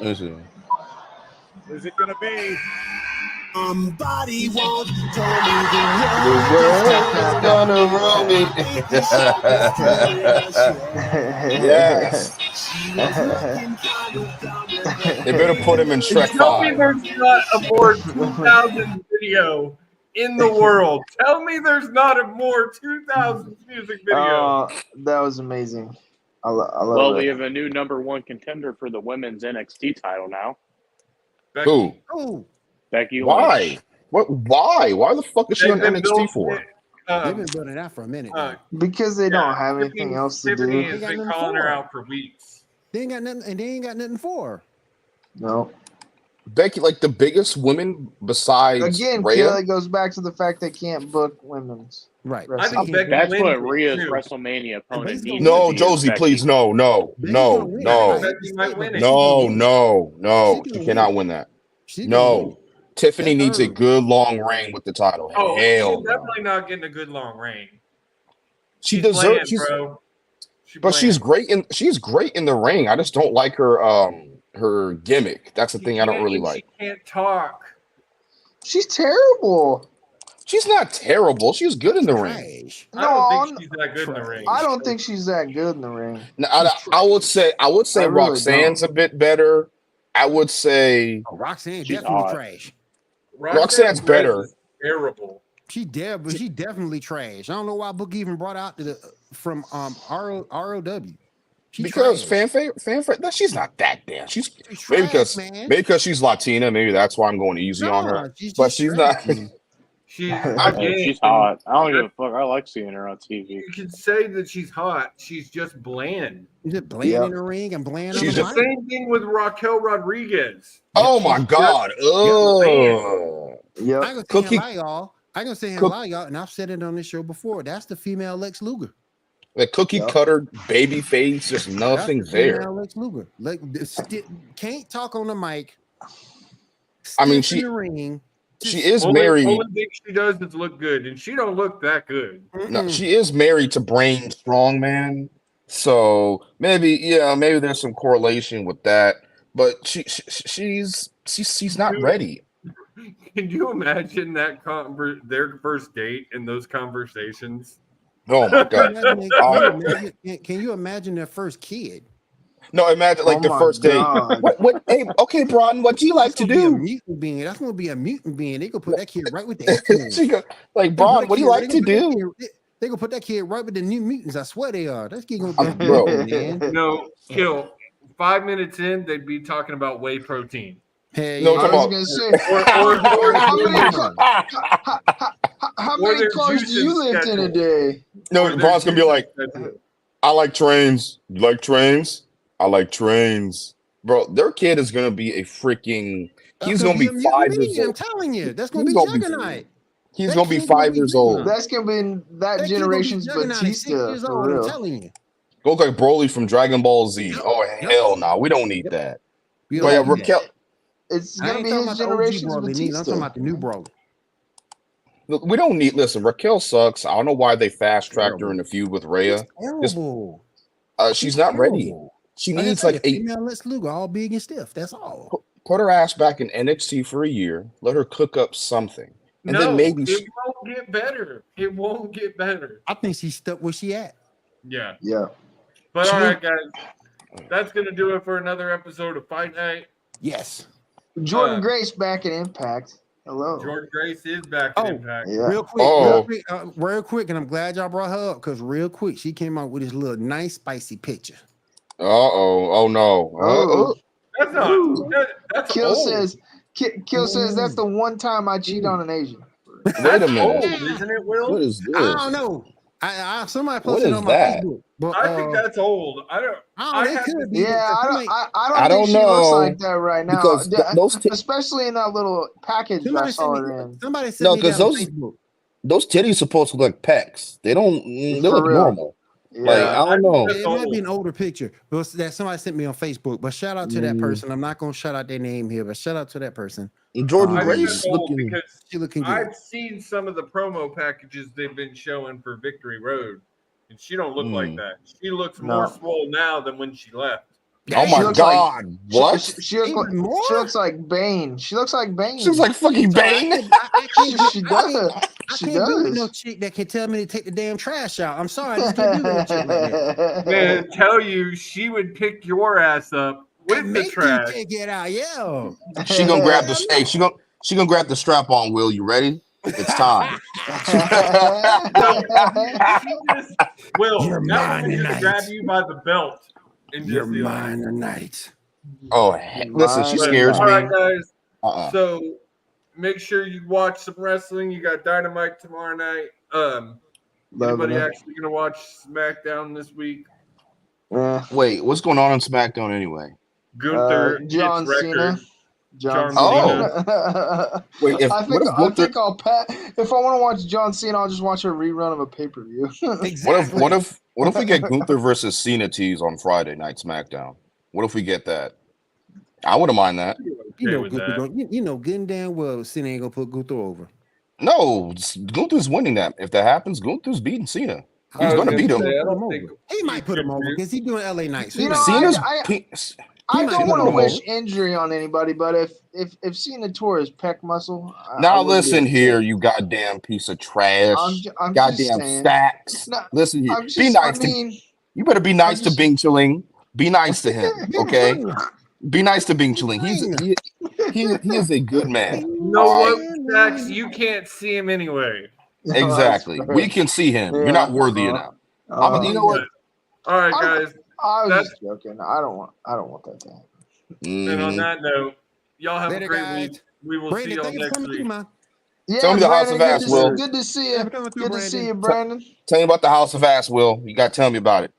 Is it gonna be? Somebody won't tell me the world's gonna roll me. Yes. They better put him in Shrek 5. Tell me there's not a more 2000 video in the world. Tell me there's not a more 2000 music video. That was amazing. I love well, it. we have a new #1 contender for the women's NXT title now. Who? Becky Lynch. Why? What? Why? Why the fuck is she on NXT for? They've been building that for a minute. Because they don't have anything else to do. Tiffany has been calling her out for weeks. They ain't got nothing, and they ain't got nothing for her. No. Becky, like the biggest women besides again, Rhea. It goes back to the fact they can't book women's. Right. I think that's what Rhea's WrestleMania opponent needs. No, Josie, please, no. She cannot win that. No. Tiffany needs a good long reign with the title. Oh, hell she's definitely not getting a good long reign. She deserves, bro. She's great in the ring. I just don't like her her gimmick. That's the thing I don't really like. She can't talk. She's terrible. She's not terrible. She's good in the ring. I don't think she's that good in the ring. I don't think she's that good in the ring. No, I would say really Roxanne's a bit better. I would say Roxanne definitely trash. Roxanne's better. Terrible. She definitely trash. I don't know why Book even brought out from ROW. Because fanfare, she's not that damn. She's maybe because she's Latina. Maybe that's why I'm going easy on her. But she's not. She's hot. I don't give a fuck. I like seeing her on TV. You can say that she's hot. She's just bland. Is it bland in the ring and bland on the the same thing with Raquel Rodriguez. Oh my God. Oh. Yeah. I ain't gonna say a lie, y'all, and I've said it on this show before. That's the female Lex Luger. The cookie cutter baby face, just nothing there. Lex Luger. Can't talk on the mic. I mean, in the ring. She is married. The only thing she does is look good, and she don't look that good. No, she is married to Brain Strongman, so maybe there's some correlation with that. But she's not ready. Can you imagine that their first date and those conversations? Oh my God! Can you imagine their first kid? No, imagine like the first day. What? Hey, okay, Bron, what do you like to do? Mutant being. That's gonna be a mutant being. They gonna put that kid right with the X-Men. She go, like, Bron, what do you like to do? They gonna put that kid right with the New Mutants. I swear they are. That kid gonna be bro. Man. No, kill. 5 minutes in, they'd be talking about whey protein. Hey, no, I was gonna say, how many cars do you lift in a day? No, Bron's gonna be like, I like trains. You like trains? I like trains. Bro, their kid is gonna be a freaking. He's gonna be 5 years old. I'm telling you, that's gonna be Juggernaut. He's gonna be 5 years old. That's gonna be that generation's Batista. For real. I'm telling you. Look like Broly from Dragon Ball Z. Oh hell no, we don't need that. But yeah, Raquel. It's gonna be his generation's Batista. I'm talking about the new Broly. Look, we don't need. Listen, Raquel sucks. I don't know why they fast tracked her in the feud with Rhea. Terrible. She's not ready. She needs like a female Lex Luger, all big and stiff. That's all. Put her ass back in NXT for a year. Let her cook up something, and then maybe it won't get better. It won't get better. I think she's stuck where she at. Yeah. But all right, guys, that's gonna do it for another episode of Fight Night. Yes. Jordan Grace back in Impact. Hello. Jordan Grace is back in Impact. Yeah. Real quick, and I'm glad y'all brought her up because real quick, she came out with this little nice spicy picture. Oh no. That's not. That's Kill old. says that's the one time I cheat on an Asian. Wait a minute. Old, isn't it, Will? What is this? I don't know. Somebody posted on my Facebook. But, I think that's old. I don't. It could be. Yeah, I don't think she looks like that right now. Because especially in that little package I saw her in. Somebody sent me that on Facebook. Those titties supposed to look like pecs. They don't. They look normal. Yeah. Like I don't know. It might be an older picture, but that somebody sent me on Facebook. But shout out to that person. I'm not gonna shout out their name here, but shout out to that person. Jordan Grace looking good. I've seen some of the promo packages they've been showing for Victory Road, and she don't look like that. She looks more swole now than when she left. Oh my God! What? She looks like Bane. She looks like Bane. She looks like fucking Bane. She does. I can't be with no chick that can tell me to take the damn trash out. I'm sorry, I just can't do that shit like that. Man, tell you, she would pick your ass up with the trash. Take it out, yeah. She gonna grab the she gonna grab the strap on. Will, you ready? It's time. Will, that woman just grab you by the belt. You're mine tonight. Oh, listen, she scares me. All right, guys. So make sure you watch some wrestling. You got Dynamite tomorrow night. Anybody actually gonna watch SmackDown this week? Wait, what's going on SmackDown anyway? Gunther, John Cena. John Cena. Wait, I think I'll pat. If I want to watch John Cena, I'll just watch a rerun of a pay-per-view. Exactly. What if we get Gunther versus Cena tease on Friday night SmackDown? What if we get that? I wouldn't mind that. You know, good and damn well Cena ain't gonna put Gunther over. No, Gunther's winning that. If that happens, Gunther's beating Cena. He's gonna beat him. He might put him over because he's doing LA Knight. So I don't want to wish injury on anybody, but if Cena tore his pec muscle, now listen here, you goddamn piece of trash, I'm goddamn stacks. No, listen here, be nice you better be nice to Bing Chilling. Be nice to him, okay? Be nice to Bing Chilling. He is a good man. You know what, Stacks? You can't see him anyway. Exactly. We can see him. You're not worthy enough. You know what? All right, guys. I was just joking. I don't want that to happen. And on that note, y'all have a great week. We will see y'all next week. Yeah, tell me the House of Ass, Will. Good to see you. Good to see you, Brandon. Tell me about the House of Ass, Will. You got to tell me about it.